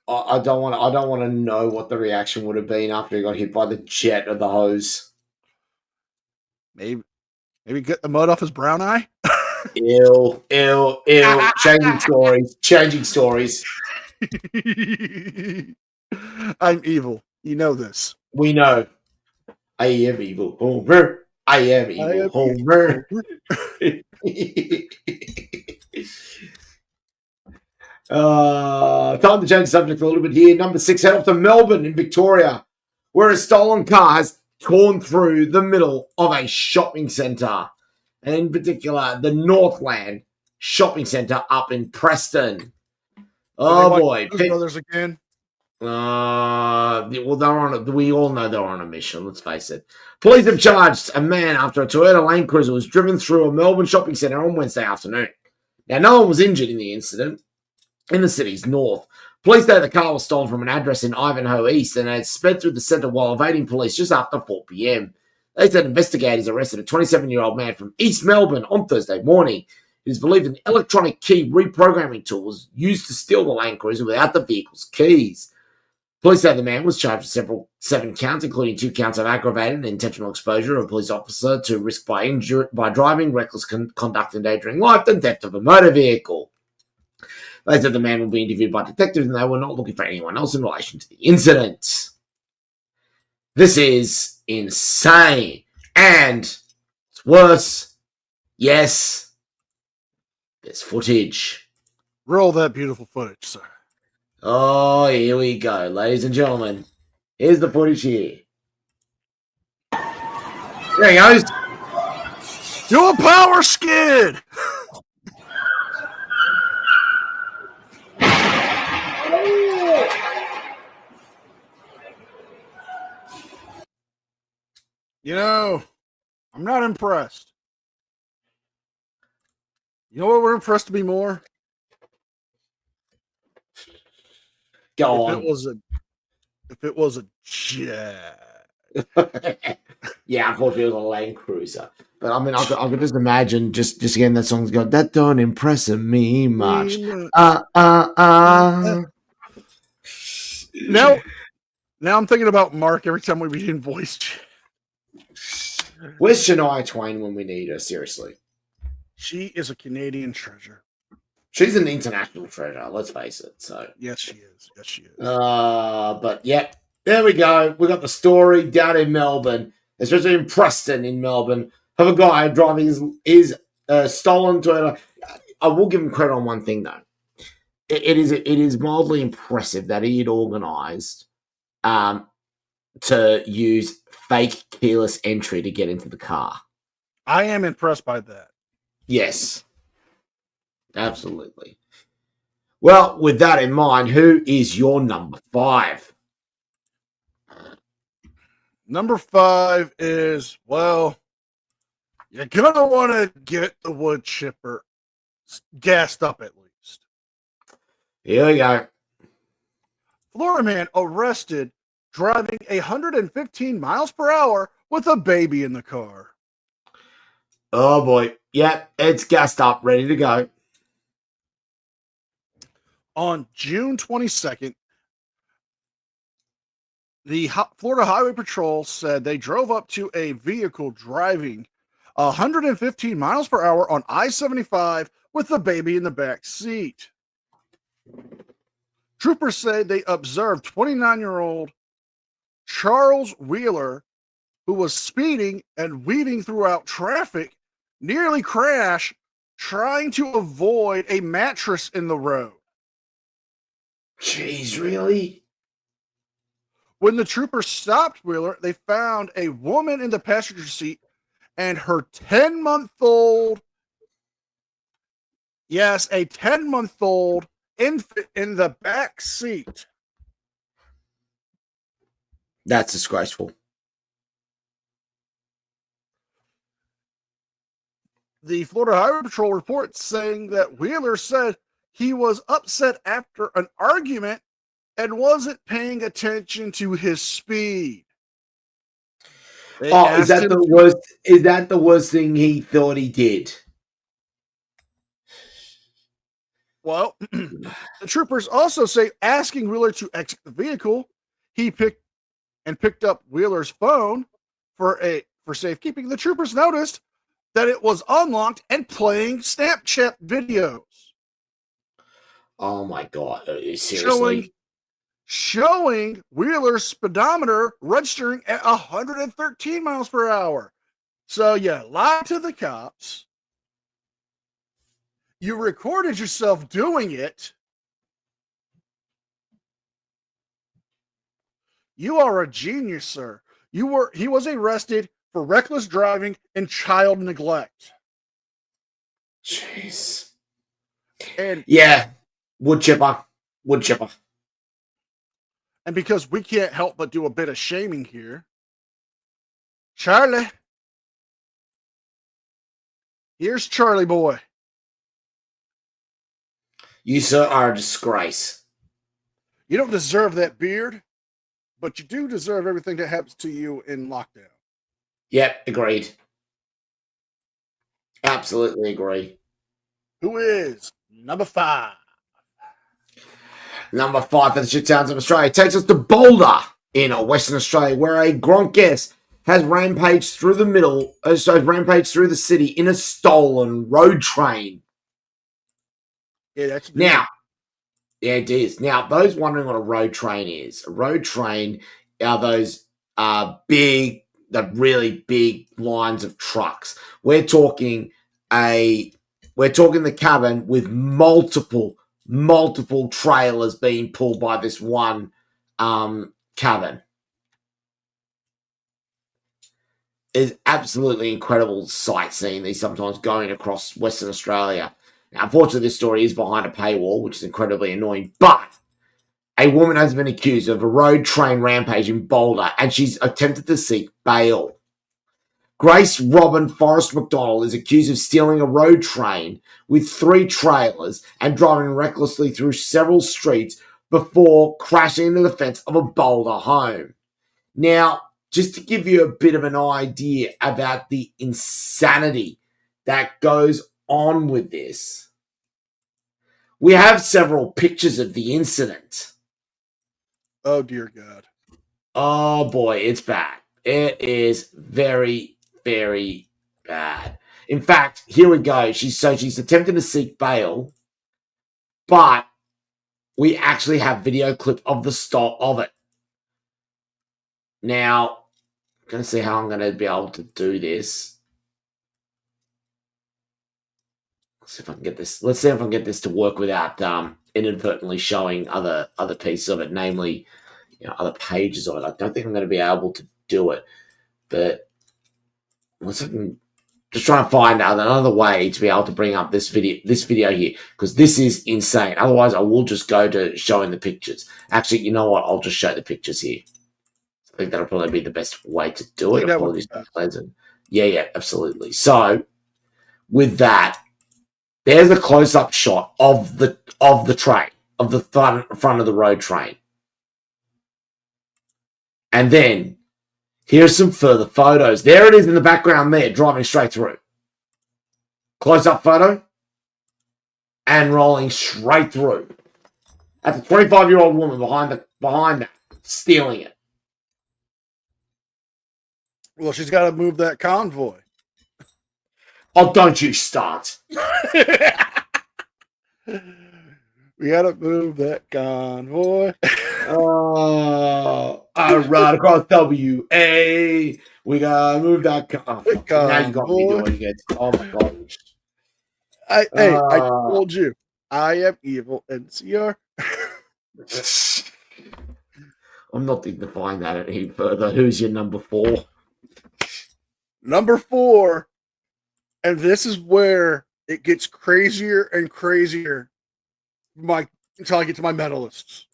I don't want to know what the reaction would have been after he got hit by the jet of the hose. Maybe get the mud off his brown eye. Ew. Changing stories. I'm evil. You know this. We know. I am evil, Homer. I am evil, Homer. Time to change the subject a little bit here. Number 6, head off to Melbourne in Victoria, where a stolen car has torn through the middle of a shopping centre, and in particular, the Northland Shopping Centre up in Preston. Oh boy, brothers again. Well, we all know they're on a mission, let's face it. Police have charged a man after a Toyota Land Cruiser was driven through a Melbourne shopping centre on Wednesday afternoon. Now, no one was injured in the incident in the city's north. Police say the car was stolen from an address in Ivanhoe East and had sped through the centre while evading police just after 4 p.m. They said investigators arrested a 27-year-old man from East Melbourne on Thursday morning. It is believed an electronic key reprogramming tool was used to steal the Land Cruiser without the vehicle's keys. Police say the man was charged with 7 counts, including 2 counts of aggravated and intentional exposure of a police officer to risk by driving, reckless conduct, endangering life, and theft of a motor vehicle. They said the man will be interviewed by detectives and they were not looking for anyone else in relation to the incident. This is insane. And it's worse. Yes, there's footage. Roll that beautiful footage, sir. Oh, here we go, ladies and gentlemen. Here's the footage here. There he goes. Do a power skid! You know, I'm not impressed. You know what would impress me more? Go on. If it was a jet. Yeah, unfortunately, it was a Land Cruiser. But I mean, I could just imagine just again that song's going, that don't impress me much. Now I'm thinking about Mark every time we read in voice chat. Where's Shania Twain when we need her? Seriously. She is a Canadian treasure. She's an international treasure, let's face it. So yes, she is. Yes, she is. But yeah, there we go. We got the story down in Melbourne, especially in Preston in Melbourne, of a guy driving his stolen Toyota. I will give him credit on one thing though. It is mildly impressive that he had organised to use fake keyless entry to get into the car. I am impressed by that. Yes. Absolutely. Well, with that in mind, who is your number 5? Number 5 is, well, you're going to want to get the wood chipper gassed up at least. Here we go. Florida man arrested driving 115 miles per hour with a baby in the car. Oh, boy. Yep, it's gassed up, ready to go. On June 22nd, the Florida Highway Patrol said they drove up to a vehicle driving 115 miles per hour on I-75 with the baby in the back seat. Troopers say they observed 29-year-old Charles Wheeler, who was speeding and weaving throughout traffic, nearly crash trying to avoid a mattress in the road. Jeez, really? When the troopers stopped Wheeler, they found a woman in the passenger seat and her 10-month-old, yes, a 10-month-old infant in the back seat. That's disgraceful. The Florida Highway Patrol reports saying that Wheeler said he was upset after an argument and wasn't paying attention to his speed. They Is asked him that the worst thing he thought he did? Well, the troopers also say asking Wheeler to exit the vehicle, he picked up Wheeler's phone for safekeeping. The troopers noticed that it was unlocked and playing Snapchat videos. Oh my God! Seriously, showing Wheeler's speedometer registering at 113 miles per hour. So you lied to the cops. You recorded yourself doing it. You are a genius, sir. He was arrested for reckless driving and child neglect. Jeez. And yeah, wood chipper. And because we can't help but do a bit of shaming here, Charlie, here's Charlie boy. You, sir, are a disgrace. You don't deserve that beard, but you do deserve everything that happens to you in lockdown. Yep, agreed. Absolutely agree. Who is number 5? Number 5 for the shit towns of Australia takes us to Boulder in Western Australia, where a Gronk guest has rampaged through the city in a stolen road train. Yeah, that's now. Yeah, it is. Now, those wondering what a road train is, a road train are those the really big lines of trucks. We're talking the cabin with multiple trailers being pulled by this one cabin. It's absolutely incredible sight seeing these sometimes going across Western Australia. Now, unfortunately, this story is behind a paywall, which is incredibly annoying, but a woman has been accused of a road train rampage in Boulder, and she's attempted to seek bail. Grace Robin Forrest McDonald is accused of stealing a road train with 3 trailers and driving recklessly through several streets before crashing into the fence of a Boulder home. Now, just to give you a bit of an idea about the insanity that goes on with this, we have several pictures of the incident. Oh, dear God. Oh, boy, it's bad. It is very, very bad. In fact, here we go. She's attempting to seek bail, but we actually have video clip of the start of it. Now, I'm going to see how I'm going to be able to do this. Let's see if I can get this. Let's see if I can get this to work without inadvertently showing other pieces of it, namely, other pages of it. I don't think I'm going to be able to do it, but once I can just try and find out another way to be able to bring up this video here, because this is insane. Otherwise, I will just go to showing the pictures. Actually, you know what? I'll just show the pictures here. I think that'll probably be the best way to do it. Apologies, pleasant. Yeah, absolutely. So, with that, there's a close-up shot of the train, of the front of the road train. And then, here's some further photos. There it is in the background there, driving straight through. Close-up photo. And rolling straight through. That's a 25-year-old woman behind that, stealing it. Well, she's got to move that convoy. Oh, don't you start. We got to move that convoy. I ride across WA. We got to move that convoy. Now you got me doing it. Oh, my gosh. I told you. I am evil NCR. I'm not dignifying that any further. Who's your number 4? Number 4, and this is where it gets crazier and crazier until I get to my medalists.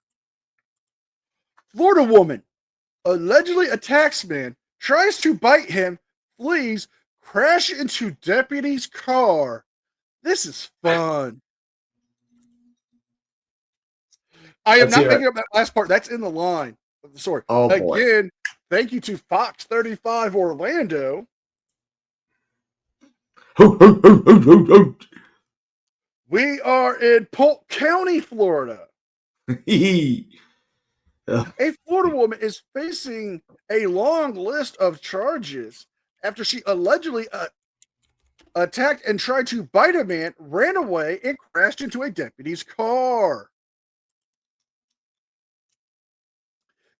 Florida woman allegedly attacks man, tries to bite him, flees, crash into deputy's car. This is fun. I am Let's not hear making it. up that last part. That's in the line of the story. Oh, boy. Again, thank you to Fox 35 Orlando. We are in Polk County, Florida. A Florida woman is facing a long list of charges after she allegedly attacked and tried to bite a man, ran away, and crashed into a deputy's car.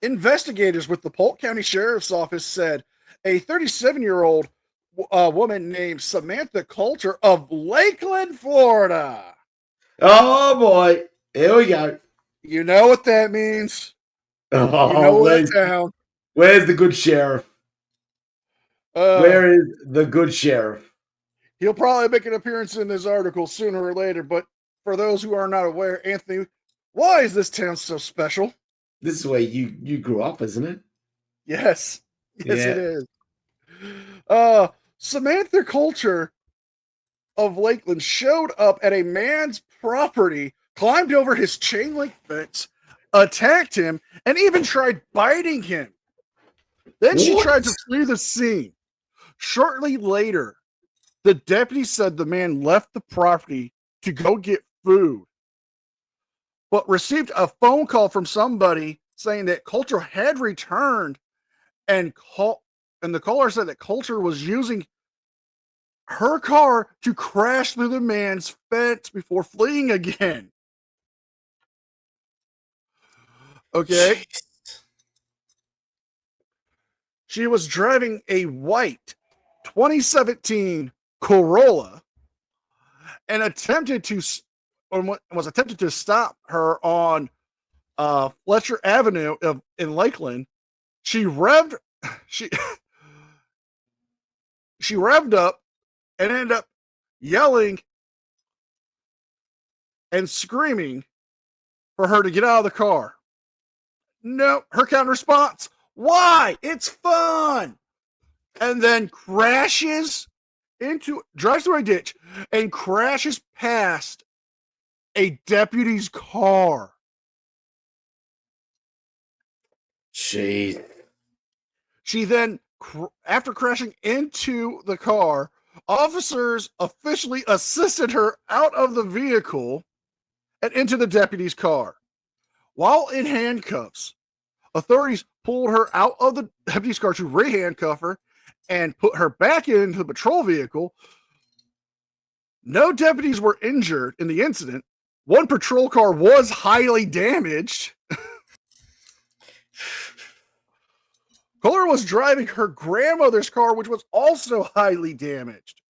Investigators with the Polk County Sheriff's Office said a 37-year-old woman named Samantha Coulter of Lakeland, Florida. Oh, boy. Here we go. You know what that means. Oh, You know that town. Where's the good sheriff? Where is the good sheriff? He'll probably make an appearance in this article sooner or later, but for those who are not aware, Anthony, why is this town so special? This is where you grew up, isn't it? Yes. Yes, Yeah. it is. Samantha Coulter of Lakeland showed up at a man's property, climbed over his chain link fence, attacked him, and even tried biting him. Then she tried to flee the scene. Shortly later, the deputy said the man left the property to go get food, but received a phone call from somebody saying that Coulter had returned, and the caller said that Coulter was using her car to crash through the man's fence before fleeing again. Okay. She was driving a white 2017 Corolla and was attempted to stop her on Fletcher Avenue in Lakeland. She revved up and ended up yelling and screaming for her to get out of the car. No, her counter response, why? It's fun. And then drives through a ditch and crashes past a deputy's car. Jeez. She then, after crashing into the car, officers officially assisted her out of the vehicle and into the deputy's car. While in handcuffs, authorities pulled her out of the deputy's car to re-handcuff her and put her back into the patrol vehicle. No deputies were injured in the incident. One patrol car was highly damaged. Kohler was driving her grandmother's car, which was also highly damaged.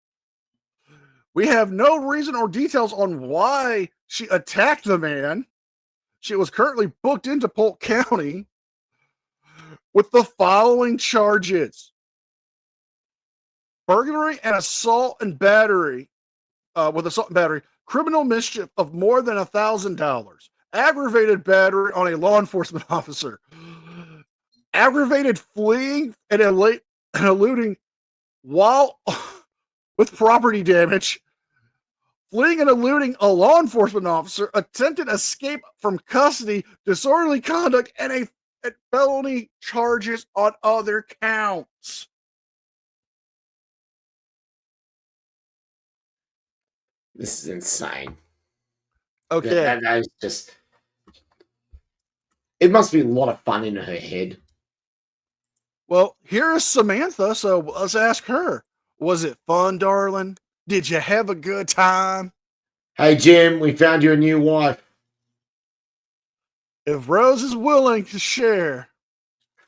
We have no reason or details on why she attacked the man. She was currently booked into Polk County with the following charges: burglary and assault and battery, criminal mischief of more than $1,000, aggravated battery on a law enforcement officer, aggravated fleeing and eluding while with property damage, fleeing and eluding a law enforcement officer, attempted escape from custody, disorderly conduct, and felony charges on other counts. This is insane. Okay. That is just... It must be a lot of fun in her head. Well, here is Samantha, so let's ask her. Was it fun, darling? Did you have a good time? Hey, Jim, we found you a new wife. If Rose is willing to share,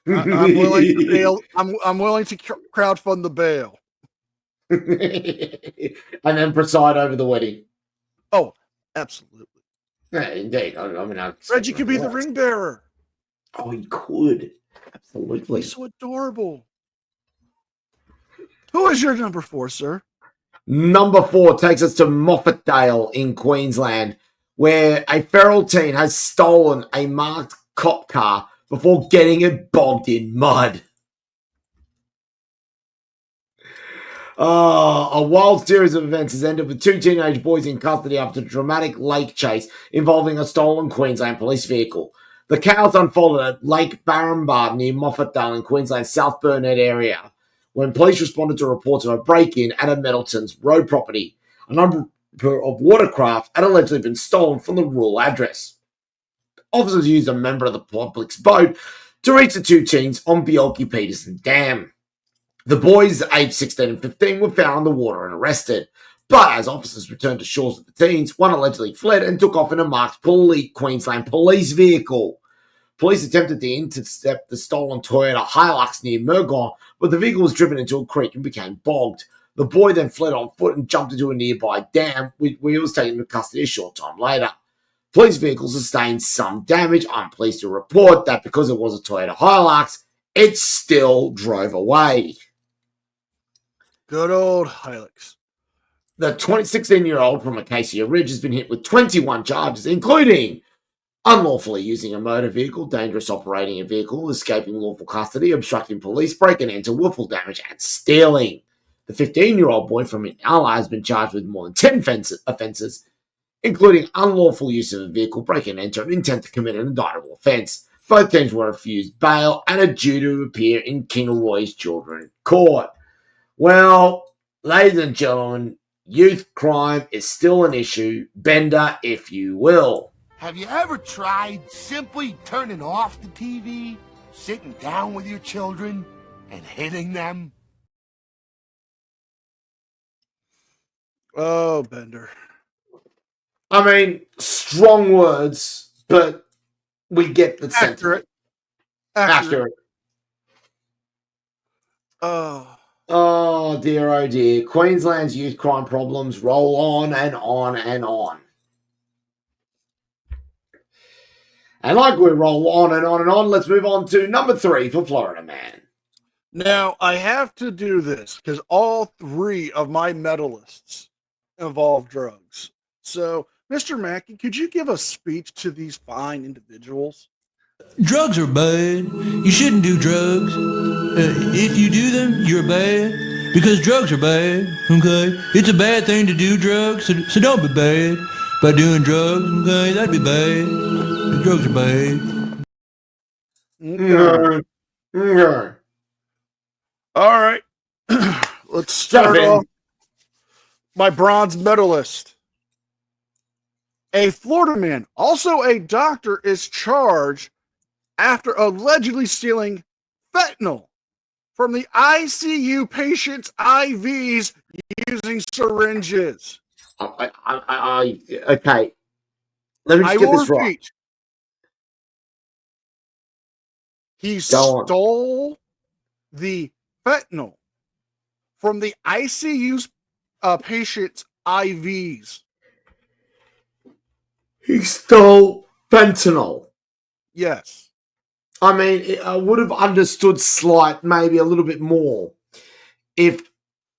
I'm willing to bail. I'm willing to crowdfund the bail. And then preside over the wedding. Oh, absolutely. Yeah, indeed. I mean, Reggie could be the ring bearer. Oh, he could. Absolutely. He's so adorable. Who is your number 4, sir? Number 4 takes us to Moffatdale in Queensland, where a feral teen has stolen a marked cop car before getting it bogged in mud. A wild series of events has ended with 2 teenage boys in custody after a dramatic lake chase involving a stolen Queensland police vehicle. The chaos unfolded at Lake Barrambah near Moffatdale in Queensland's South Burnett area when police responded to reports of a break-in at a Middleton's road property. A number of watercraft had allegedly been stolen from the rural address. Officers used a member of the public's boat to reach the 2 teens on Bjelke-Peterson Dam. The boys, aged 16 and 15, were found in the water and arrested. But as officers returned to shores with the teens, one allegedly fled and took off in a marked Queensland police vehicle. Police attempted to intercept the stolen Toyota Hilux near Murgon, but the vehicle was driven into a creek and became bogged. The boy then fled on foot and jumped into a nearby dam, where he was taken into custody a short time later. Police vehicles sustained some damage. I'm pleased to report that because it was a Toyota Hilux, it still drove away. Good old Hilux. The 16-year-old from Acacia Ridge has been hit with 21 charges, including unlawfully using a motor vehicle, dangerous operating a vehicle, escaping lawful custody, obstructing police, breaking into willful damage, and stealing. The 15-year-old boy from Inala has been charged with more than 10 offences, including unlawful use of a vehicle, break and enter, and intent to commit an indictable offence. Both teams were refused bail and are due to appear in Kingaroy's Children's Court. Well, ladies and gentlemen, youth crime is still an issue. Bender, if you will. Have you ever tried simply turning off the TV, sitting down with your children, and hitting them? Oh, Bender. I mean, strong words, but we get the sentiment. Accurate. Oh dear. Queensland's youth crime problems roll on and on and on. And like we roll on and on and on, let's move on to number 3 for Florida Man. Now, I have to do this because all 3 of my medalists involve drugs. So, Mr. Mackey, could you give a speech to these fine individuals? Drugs are bad. You shouldn't do drugs. If you do them, you're bad. Because drugs are bad, okay? It's a bad thing to do drugs, so don't be bad by doing drugs, okay? That'd be bad. The drugs are bad. Okay. All right. Let's start off. My bronze medalist. A Florida man, also a doctor, is charged after allegedly stealing fentanyl from the ICU patients' IVs using syringes. Okay. Let me just get this right. He stole the fentanyl from the ICU patients' IVs. He stole fentanyl. Yes. I mean, I would have understood slight, maybe a little bit more, if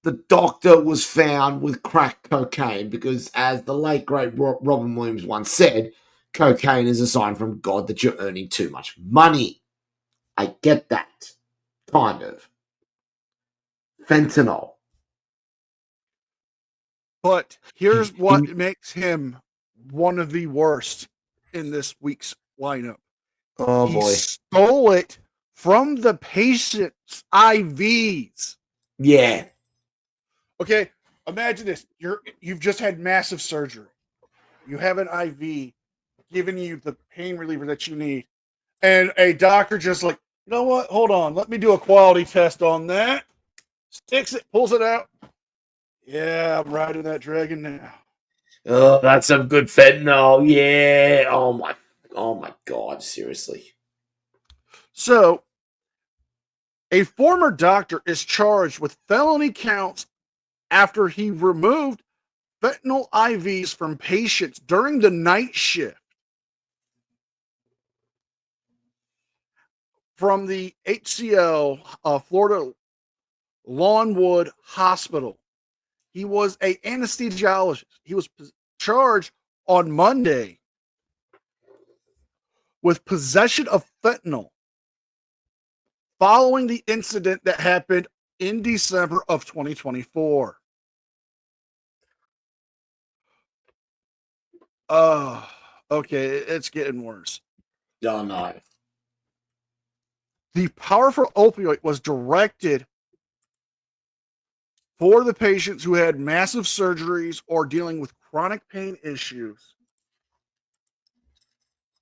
the doctor was found with crack cocaine, because as the late, great Robin Williams once said, cocaine is a sign from God that you're earning too much money. I get that. Kind of. Fentanyl. But here's what makes him one of the worst in this week's lineup. Oh, he boy. Stole it from the patient's IVs. Yeah. Okay, imagine this. You've just had massive surgery. You have an IV giving you the pain reliever that you need. And a doctor just like, you know what? Hold on. Let me do a quality test on that. Sticks it, pulls it out. Yeah, I'm riding that dragon now. Oh, that's some good fentanyl. Yeah. Oh my God. Seriously. So, a former doctor is charged with felony counts after he removed fentanyl IVs from patients during the night shift. from the HCL Florida Lawnwood Hospital. He was an anesthesiologist. He was charged on Monday with possession of fentanyl following the incident that happened in December of 2024. Okay, it's getting worse. Oh, no. The powerful opioid was directed for the patients who had massive surgeries or dealing with chronic pain issues.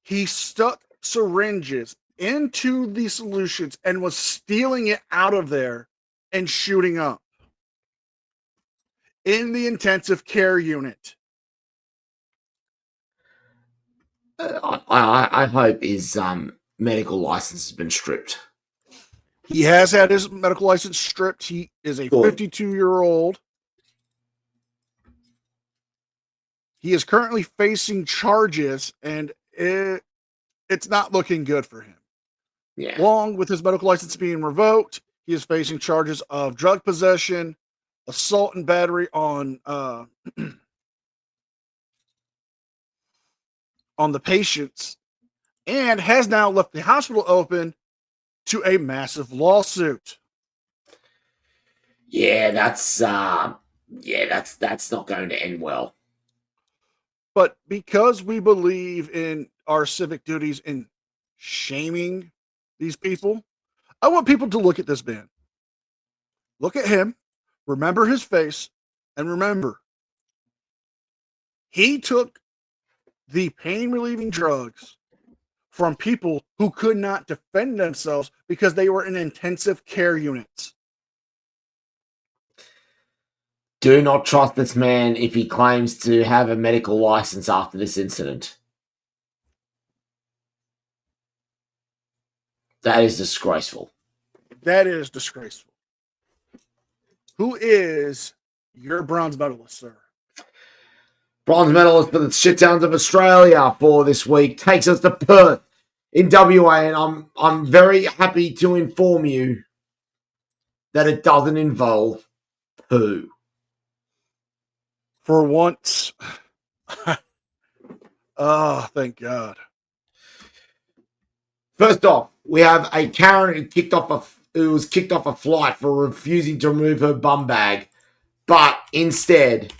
He stuck syringes into the solutions and was stealing it out of there and shooting up in the intensive care unit. I hope his medical license has been stripped. He has had his medical license stripped. He is a 52-year-old. He is currently facing charges, and it's not looking good for him. Yeah. Along with his medical license being revoked, he is facing charges of drug possession, assault and battery on on the patients, and has now left the hospital open to a massive lawsuit. Yeah, that's not going to end well. But because we believe in our civic duties in shaming these people, I want people to look at this man. Look at him, remember his face, and remember, he took the pain relieving drugs from people who could not defend themselves because they were in intensive care units. Do not trust this man if he claims to have a medical license after this incident. That is disgraceful. That is disgraceful. Who is your bronze medalist, sir? Bronze medalist for the Shitdowns of Australia for this week takes us to Perth in WA, and I'm very happy to inform you that it doesn't involve poo. For once. Oh, thank God. First off, we have a Karen who was kicked off a flight for refusing to remove her bum bag. But instead,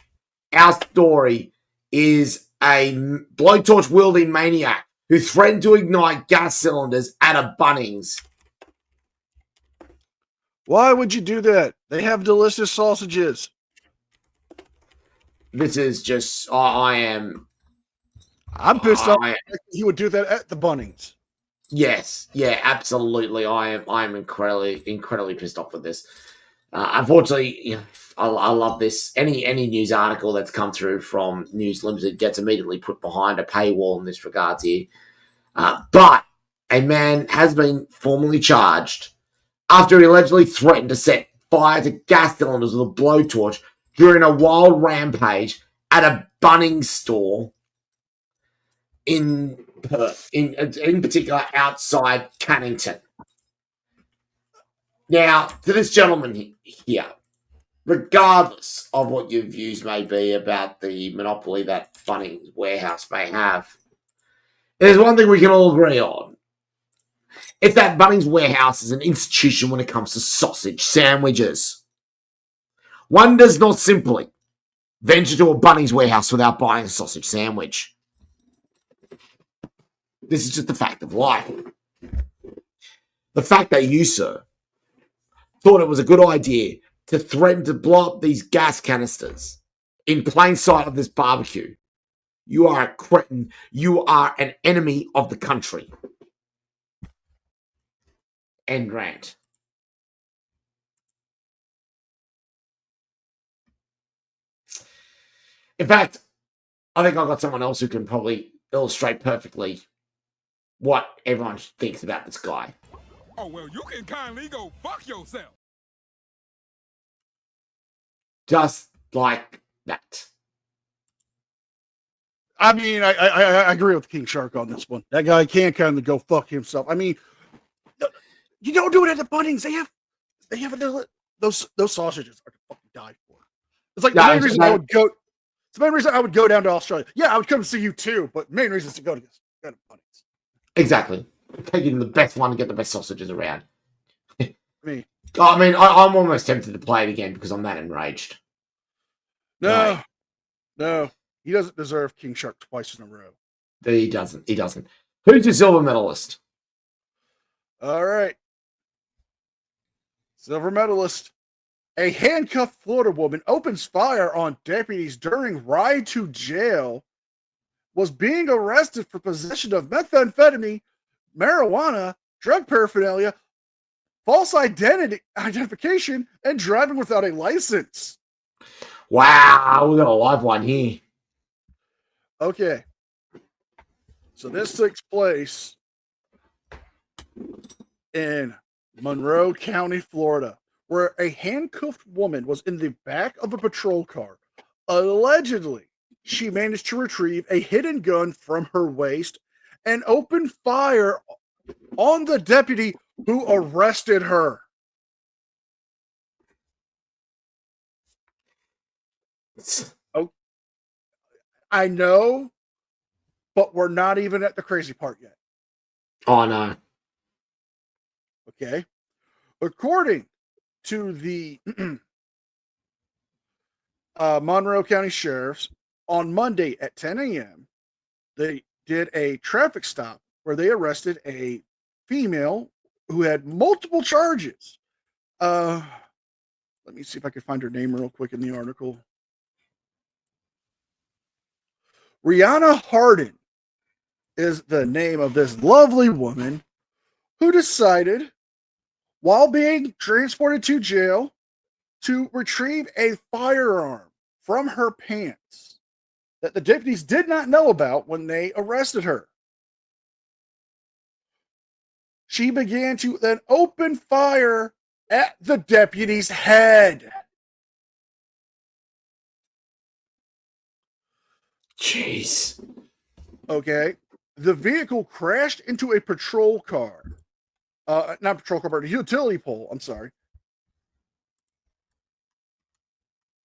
our story is a blowtorch wielding maniac who threatened to ignite gas cylinders at a Bunnings. Why would you do that? They have delicious sausages. This is just, I'm pissed off he would do that at the Bunnings. Yes, yeah, absolutely. I am incredibly pissed off with this. Unfortunately, you know, I love this. Any news article that's come through from News Limited gets immediately put behind a paywall in this regards here. But a man has been formally charged after he allegedly threatened to set fire to gas cylinders with a blowtorch during a wild rampage at a Bunnings store in Perth, in particular outside Cannington. Now, to this gentleman here, regardless of what your views may be about the monopoly that Bunnings Warehouse may have, there's one thing we can all agree on. It's that Bunnings Warehouse is an institution when it comes to sausage sandwiches. One does not simply venture to a Bunnings Warehouse without buying a sausage sandwich. This is just a fact of life. The fact that you, sir, thought it was a good idea to threaten to blow up these gas canisters in plain sight of this barbecue. You are a cretin. You are an enemy of the country. End rant. In fact, I think I've got someone else who can probably illustrate perfectly what everyone thinks about this guy. Oh, well, you can kindly go fuck yourself. Just like that. I mean, I agree with King Shark on this one. That guy can kind of go fuck himself. I mean, You don't do it at the Bunnings. They have those sausages are to fucking die for. It's like the main reason I would go. It's the main reason I would go down to Australia. Yeah, I would come see you too, but main reason is to go to Bunnings. Exactly. Take you to the best one to get the best sausages around. Me. I'm almost tempted to play it again because I'm that enraged. No. He doesn't deserve King Shark twice in a row. He doesn't. Who's your silver medalist? All right. Silver medalist. A handcuffed Florida woman opens fire on deputies during ride to jail, was being arrested for possession of methamphetamine, marijuana, drug paraphernalia, false identification, and driving without a license. Wow, we got a live one here. Okay. So this takes place in Monroe County, Florida, where a handcuffed woman was in the back of a patrol car. Allegedly, she managed to retrieve a hidden gun from her waist and open fire on the deputy who arrested her. Oh, I know, but we're not even at the crazy part yet. Oh, no. Okay. According to the Monroe County Sheriffs, on Monday at 10 a.m., they did a traffic stop where they arrested a female who had multiple charges. Let me see if I can find her name real quick in the article. Rihanna Harden is the name of this lovely woman who decided, while being transported to jail, to retrieve a firearm from her pants that the deputies did not know about when they arrested her. She began to then open fire at the deputy's head. Jeez. Okay. The vehicle crashed into a patrol car. Not patrol car, but a utility pole. I'm sorry.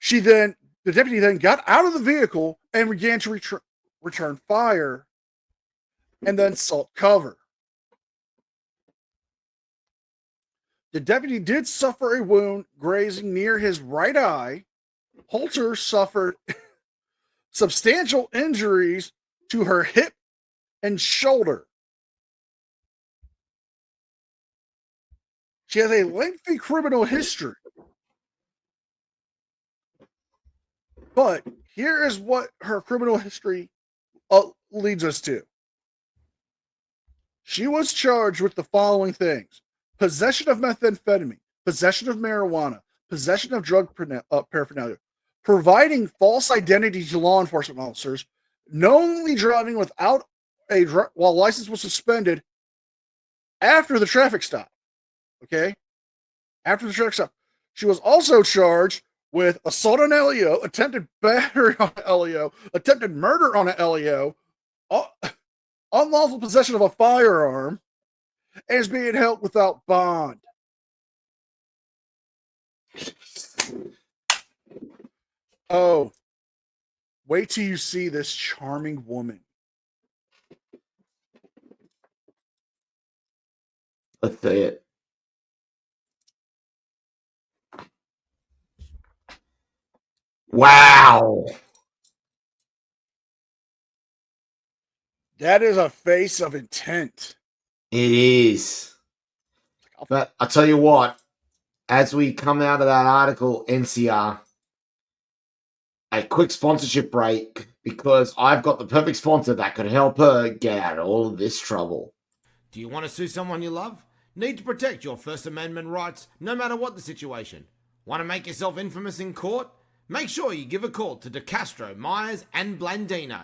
The deputy then got out of the vehicle and began to return fire and then sought cover. The deputy did suffer a wound grazing near his right eye. Holter suffered substantial injuries to her hip and shoulder. She has a lengthy criminal history. But here is what her criminal history leads us to. She was charged with the following things: possession of methamphetamine, possession of marijuana, possession of drug paraphernalia, providing false identity to law enforcement officers, knowingly driving without while license was suspended after the traffic stop. Okay? After the traffic stop. She was also charged with assault on LEO, attempted battery on LEO, attempted murder on an LEO, unlawful possession of a firearm, and is being held without bond. Oh, wait till you see this charming woman. Let's see it. Wow. That is a face of intent. It is. But I'll tell you what, as we come out of that article, NCR, a quick sponsorship break, because I've got the perfect sponsor that could help her get out of all of this trouble. Do you want to sue someone you love? Need to protect your First Amendment rights no matter what the situation? Want to make yourself infamous in court? Make sure you give a call to DeCastro, Myers and Blandino.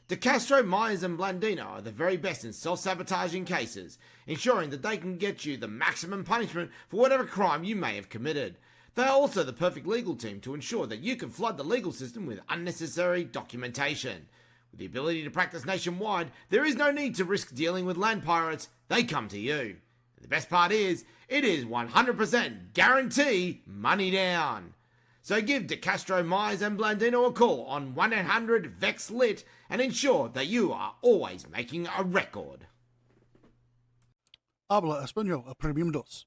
DeCastro, Myers and Blandino are the very best in self-sabotaging cases, ensuring that they can get you the maximum punishment for whatever crime you may have committed. They are also the perfect legal team to ensure that you can flood the legal system with unnecessary documentation. With the ability to practice nationwide, there is no need to risk dealing with land pirates. They come to you. The best part is, it is 100% guarantee money down. So give DeCastro, Myers and Blandino a call on 1-800-VEX-LIT and ensure that you are always making a record. Habla español a premium dos.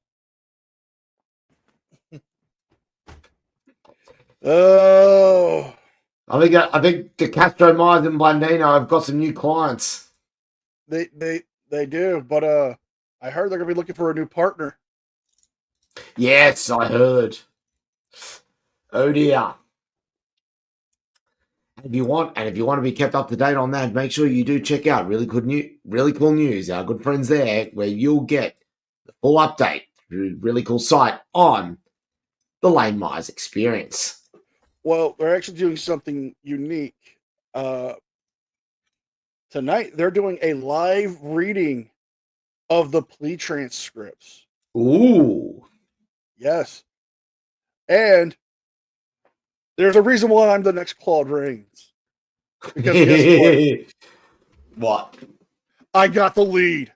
Oh, I think DeCastro, Myers and Blandino have got some new clients. they do, but I heard they're gonna be looking for a new partner. Yes, I heard. Oh dear. If you want to be kept up to date on that, make sure you do check out really cool news. Our good friends there, where you'll get the full update through a really cool site on the Lane Myers experience. Well, they're actually doing something unique. Tonight, they're doing a live reading of the plea transcripts. Ooh. Yes. And there's a reason why I'm the next Claude Rains. Because guess what? What? I got the lead.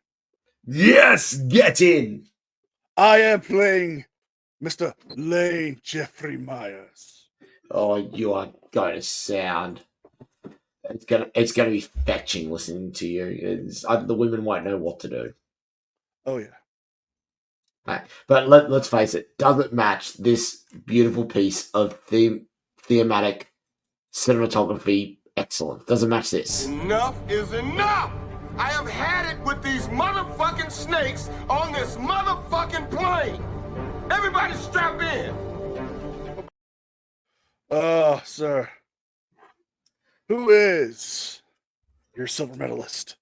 Yes, get in. I am playing Mr. Lane Jeffrey Myers. Oh, you are going to sound. It's gonna be fetching listening to you. The women won't know what to do. Oh yeah. Right. But let's face it, does it match this beautiful piece of thematic cinematography excellence? Does it match this? Enough is enough! I have had it with these motherfucking snakes on this motherfucking plane! Everybody strap in! Sir. Who is your silver medalist?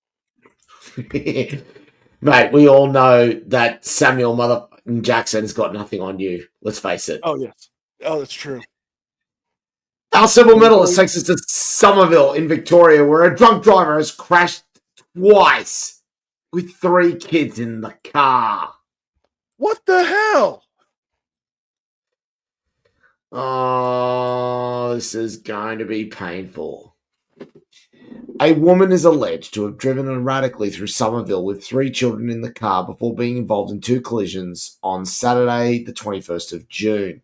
Mate, we all know that Samuel Jackson has got nothing on you. Let's face it. Oh, yes. Oh, that's true. Our silver medalist takes us to Somerville in Victoria, where a drunk driver has crashed twice with 3 kids in the car. What the hell? Oh, this is going to be painful. A woman is alleged to have driven erratically through Somerville with 3 children in the car before being involved in 2 collisions on Saturday, the 21st of June.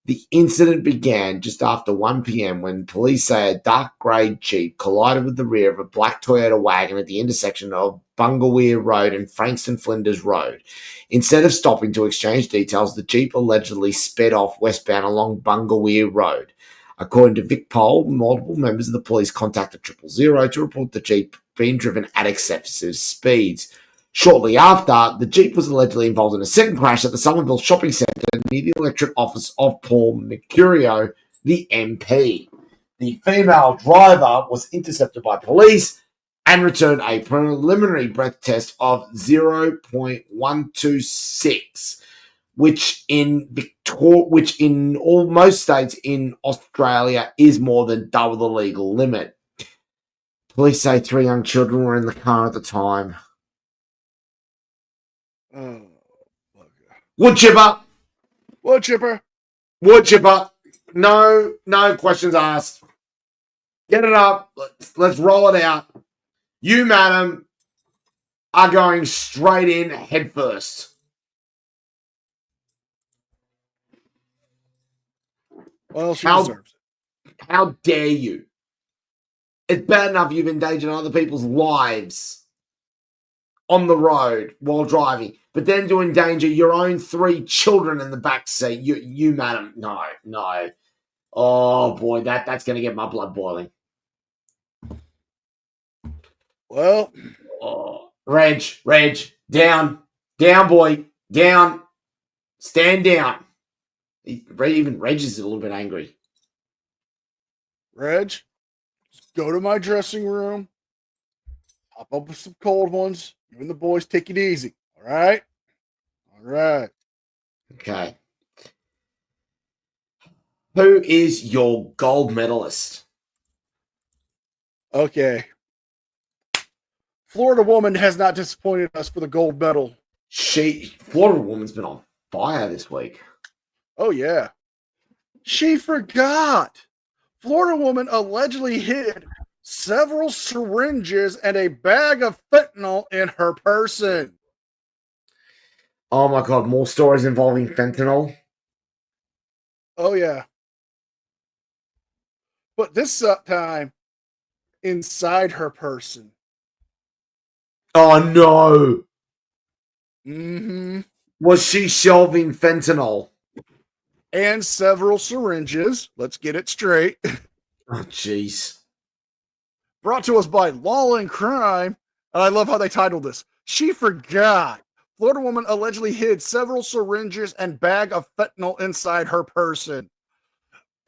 The incident began just after 1 p.m. when police say a dark grey Jeep collided with the rear of a black Toyota wagon at the intersection of Bungaweer Road and Frankston Flinders Road. Instead of stopping to exchange details, the Jeep allegedly sped off westbound along Bungaweer Road. According to Vic Pole, multiple members of the police contacted 000 to report the Jeep being driven at excessive speeds. Shortly after, the Jeep was allegedly involved in a second crash at the Somerville Shopping Centre near the electorate office of Paul Mercurio, the MP. The female driver was intercepted by police and returned a preliminary breath test of 0.126, which in most states in Australia is more than double the legal limit. Police say 3 young children were in the car at the time. Oh, Wood chipper. Wood chipper. Wood chipper. No questions asked. Get it up. Let's roll it out. You, madam, are going straight in head first. Well, she deserves it. How dare you? It's bad enough you've endangered other people's lives on the road while driving, but then to endanger your own 3 children in the back seat. You, madam, no. Oh boy, that's going to get my blood boiling. Well, Reg, down, boy, down, stand down. Even Reg is a little bit angry. Reg, just go to my dressing room, hop up with some cold ones. You and the boys take it easy, all right? All right. Okay. Who is your gold medalist? Okay. Florida woman has not disappointed us for the gold medal. Florida woman's been on fire this week. Oh, yeah. She forgot. Florida woman allegedly hid several syringes and a bag of fentanyl in her person. Oh my god, more stories involving fentanyl. Oh yeah. But this time inside her person. Oh no. Mm-hmm. Was she shelving fentanyl? And several syringes. Let's get it straight. Oh jeez. Brought to us by Law and Crime. And I love how they titled this. She forgot. Florida woman allegedly hid several syringes and bag of fentanyl inside her person.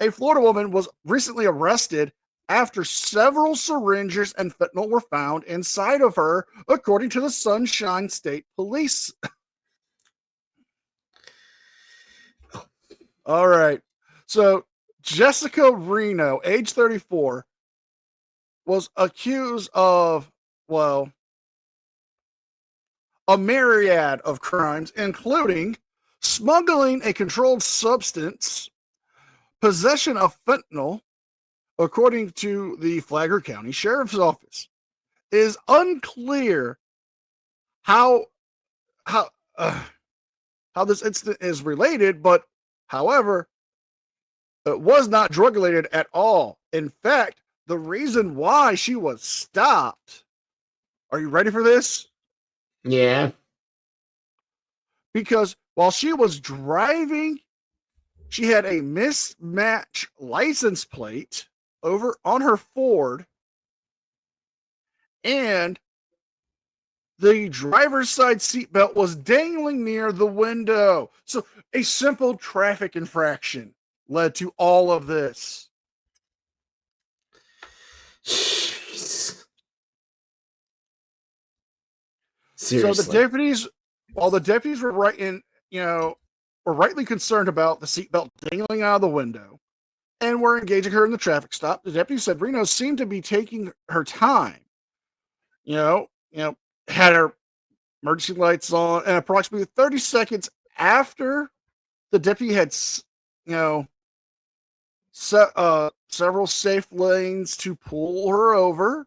A Florida woman was recently arrested after several syringes and fentanyl were found inside of her, according to the Sunshine State Police. All right. So Jessica Reno, age 34, was accused of, well, a myriad of crimes, including smuggling a controlled substance, possession of fentanyl, according to the Flagler County Sheriff's Office. It is unclear how this incident is related, but however, it was not drug related at all. In fact, the reason why she was stopped, are you ready for this? Yeah. Because while she was driving, she had a mismatched license plate over on her Ford, and the driver's side seatbelt was dangling near the window. So a simple traffic infraction led to all of this. Jeez. So the deputies, while the deputies were were rightly concerned about the seatbelt dangling out of the window and were engaging her in the traffic stop, the deputy said Reno seemed to be taking her time. Had her emergency lights on, and approximately 30 seconds after the deputy had, several safe lanes to pull her over,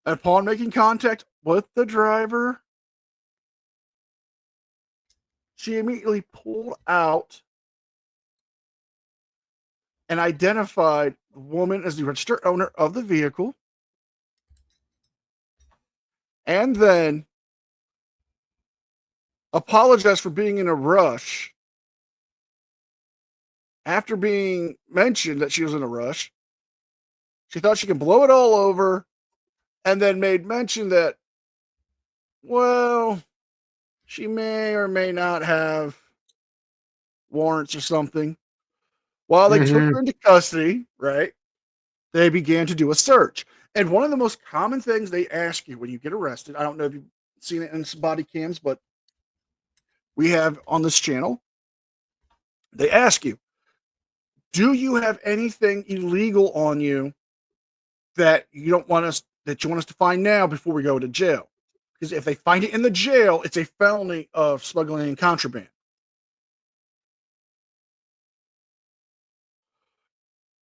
upon making contact with the driver, she immediately pulled out and identified the woman as the registered owner of the vehicle, and then apologized for being in a rush. After being mentioned that she was in a rush, she thought she could blow it all over, and then made mention that, well, she may or may not have warrants or something. While they took her into custody, right, they began to do a search. And one of the most common things they ask you when you get arrested, I don't know if you've seen it in body cams, but we have on this channel, they ask you, do you have anything illegal on you that you want us to find now before we go to jail? Because if they find it in the jail, it's a felony of smuggling and contraband.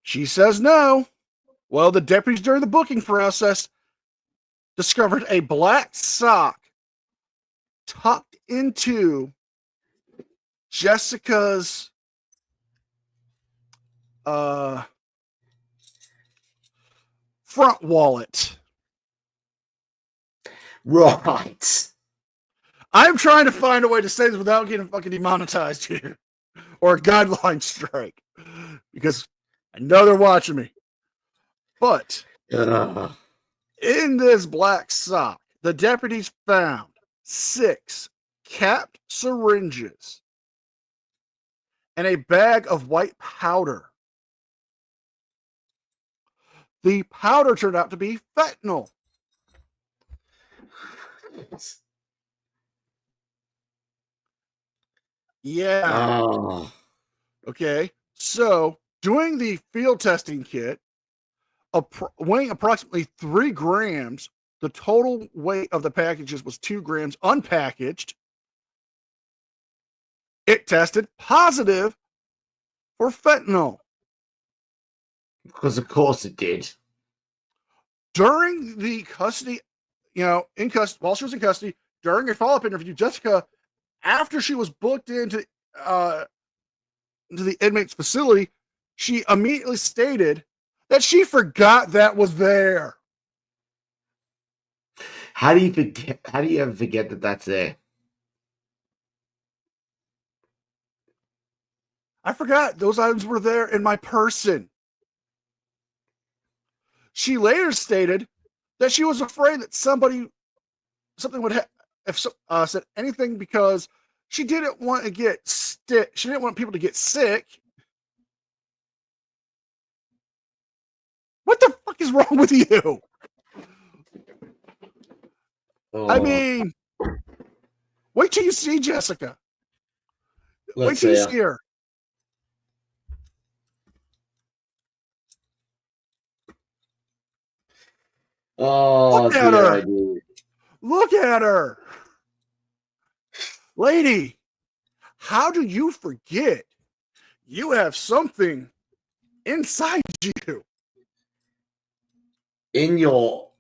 She says no. Well, the deputies during the booking process discovered a black sock tucked into Jessica's front wallet. Right. I'm trying to find a way to say this without getting fucking demonetized here or a guideline strike because I know they're watching me. But in this black sock, the deputies found 6 capped syringes and a bag of white powder. The powder turned out to be fentanyl. Yeah. Oh. Okay. So, doing the field testing kit, weighing approximately 3 grams, the total weight of the packages was 2 grams unpackaged. It tested positive for fentanyl. Because of course it did. During the custody, while she was in custody, during a follow-up interview, Jessica after she was booked into the inmates facility, she immediately stated that she forgot that was there. How do you forget? How do you ever forget that that's there? I forgot those items were there in my person. She later stated that she was afraid that something would said anything because she didn't want to get sick. She didn't want people to get sick. What the fuck is wrong with you? I mean, wait till you see Jessica. Wait till you see her. Oh, Look at her. Look at her. Lady, how do you forget you have something inside you? In your...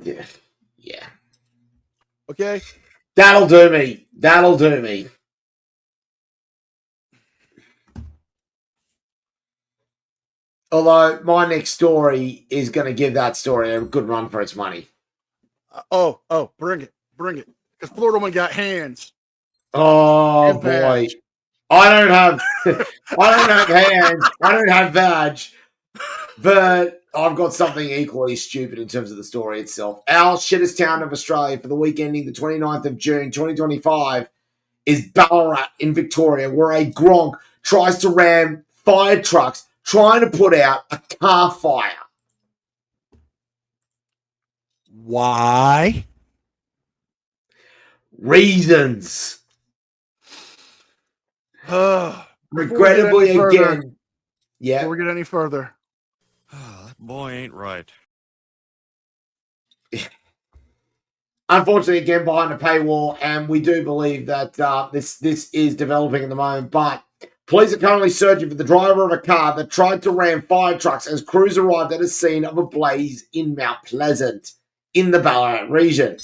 Yeah. Yeah. Okay? That'll do me. That'll do me. Although my next story is going to give that story a good run for its money. Bring it. Bring it. Because Florida woman got hands. Oh, boy. I don't have hands. I don't have badge. But I've got something equally stupid in terms of the story itself. Our shittest town of Australia for the week ending the 29th of June, 2025 is Ballarat in Victoria, where a Gronk tries to ram fire trucks trying to put out a car fire. Why? Reasons. Regrettably, again. Yeah. Before we get any further. That boy ain't right. Unfortunately, again, behind a paywall, and we do believe that this is developing at the moment, but police are currently searching for the driver of a car that tried to ram fire trucks as crews arrived at a scene of a blaze in Mount Pleasant in the Ballarat region.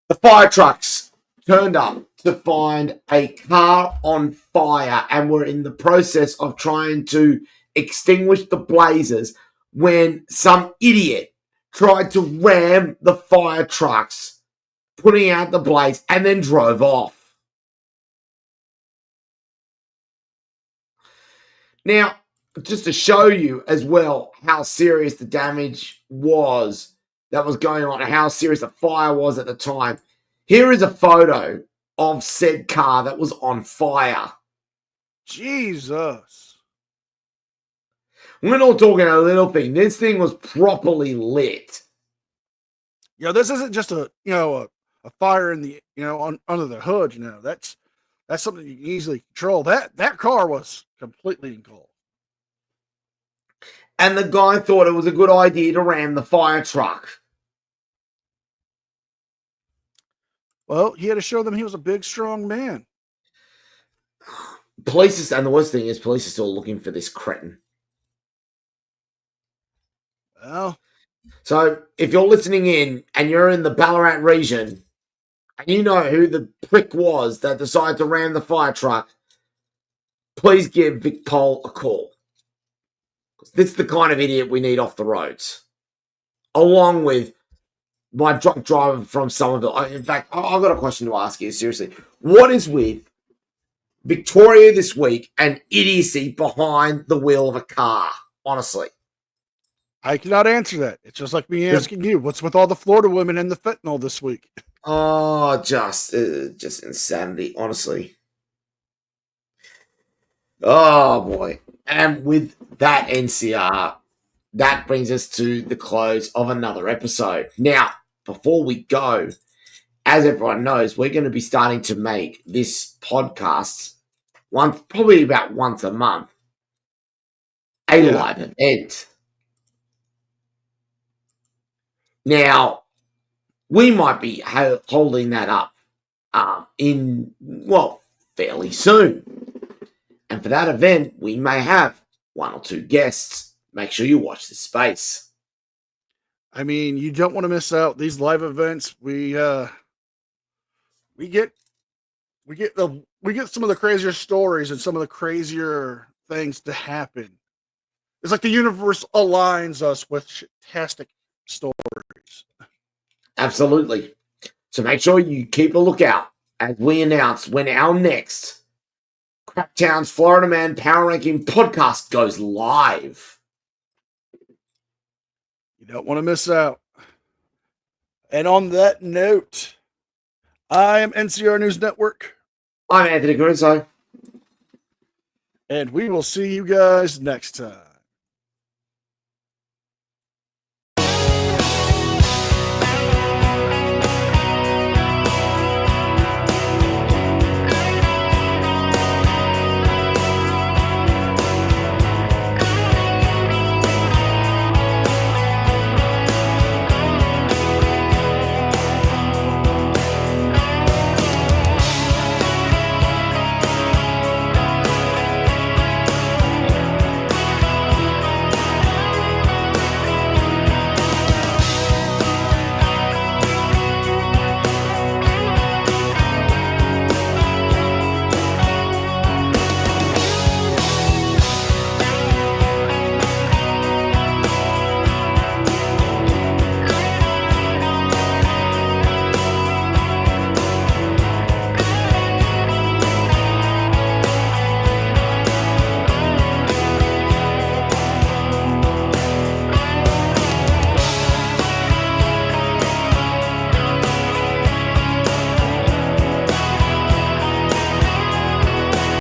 The fire trucks turned up to find a car on fire and were in the process of trying to extinguish the blazes when some idiot tried to ram the fire trucks, putting out the blaze, and then drove off. Now, just to show you as well how serious the damage was that was going on, and how serious the fire was at the time, here is a photo of said car that was on fire. Jesus. We're not talking a little thing. This thing was properly lit. This isn't just a fire in the under the hood. That's something you can easily control. That car was completely engulfed. And the guy thought it was a good idea to ram the fire truck. Well, he had to show them he was a big, strong man. And the worst thing is, police are still looking for this cretin. Well, so if you're listening in and you're in the Ballarat region and you know who the prick was that decided to ram the fire truck, please give Vic Pole a call. This is the kind of idiot we need off the roads. Along with my drunk driver from Somerville. In fact, I've got a question to ask you, seriously. What is with Victoria this week and idiocy behind the wheel of a car? Honestly. I cannot answer that. It's just like me asking you, what's with all the Florida women and the fentanyl this week? Oh, just insanity, honestly. Oh, boy. And with that NCR, that brings us to the close of another episode. Now, before we go, as everyone knows, we're going to be starting to make this podcast probably about once a month, a live event. Now, we might be holding that up fairly soon. And for that event, we may have one or two guests. Make sure you watch this space. I mean, you don't want to miss out these live events. We get some of the crazier stories and some of the crazier things to happen. It's like the universe aligns us with fantastic stories. Absolutely. So make sure you keep a lookout as we announce when our next Craptown's Florida Man Power Ranking podcast goes live. You don't want to miss out. And on that note, I am NCR News Network. I'm Anthony Caruso. And we will see you guys next time.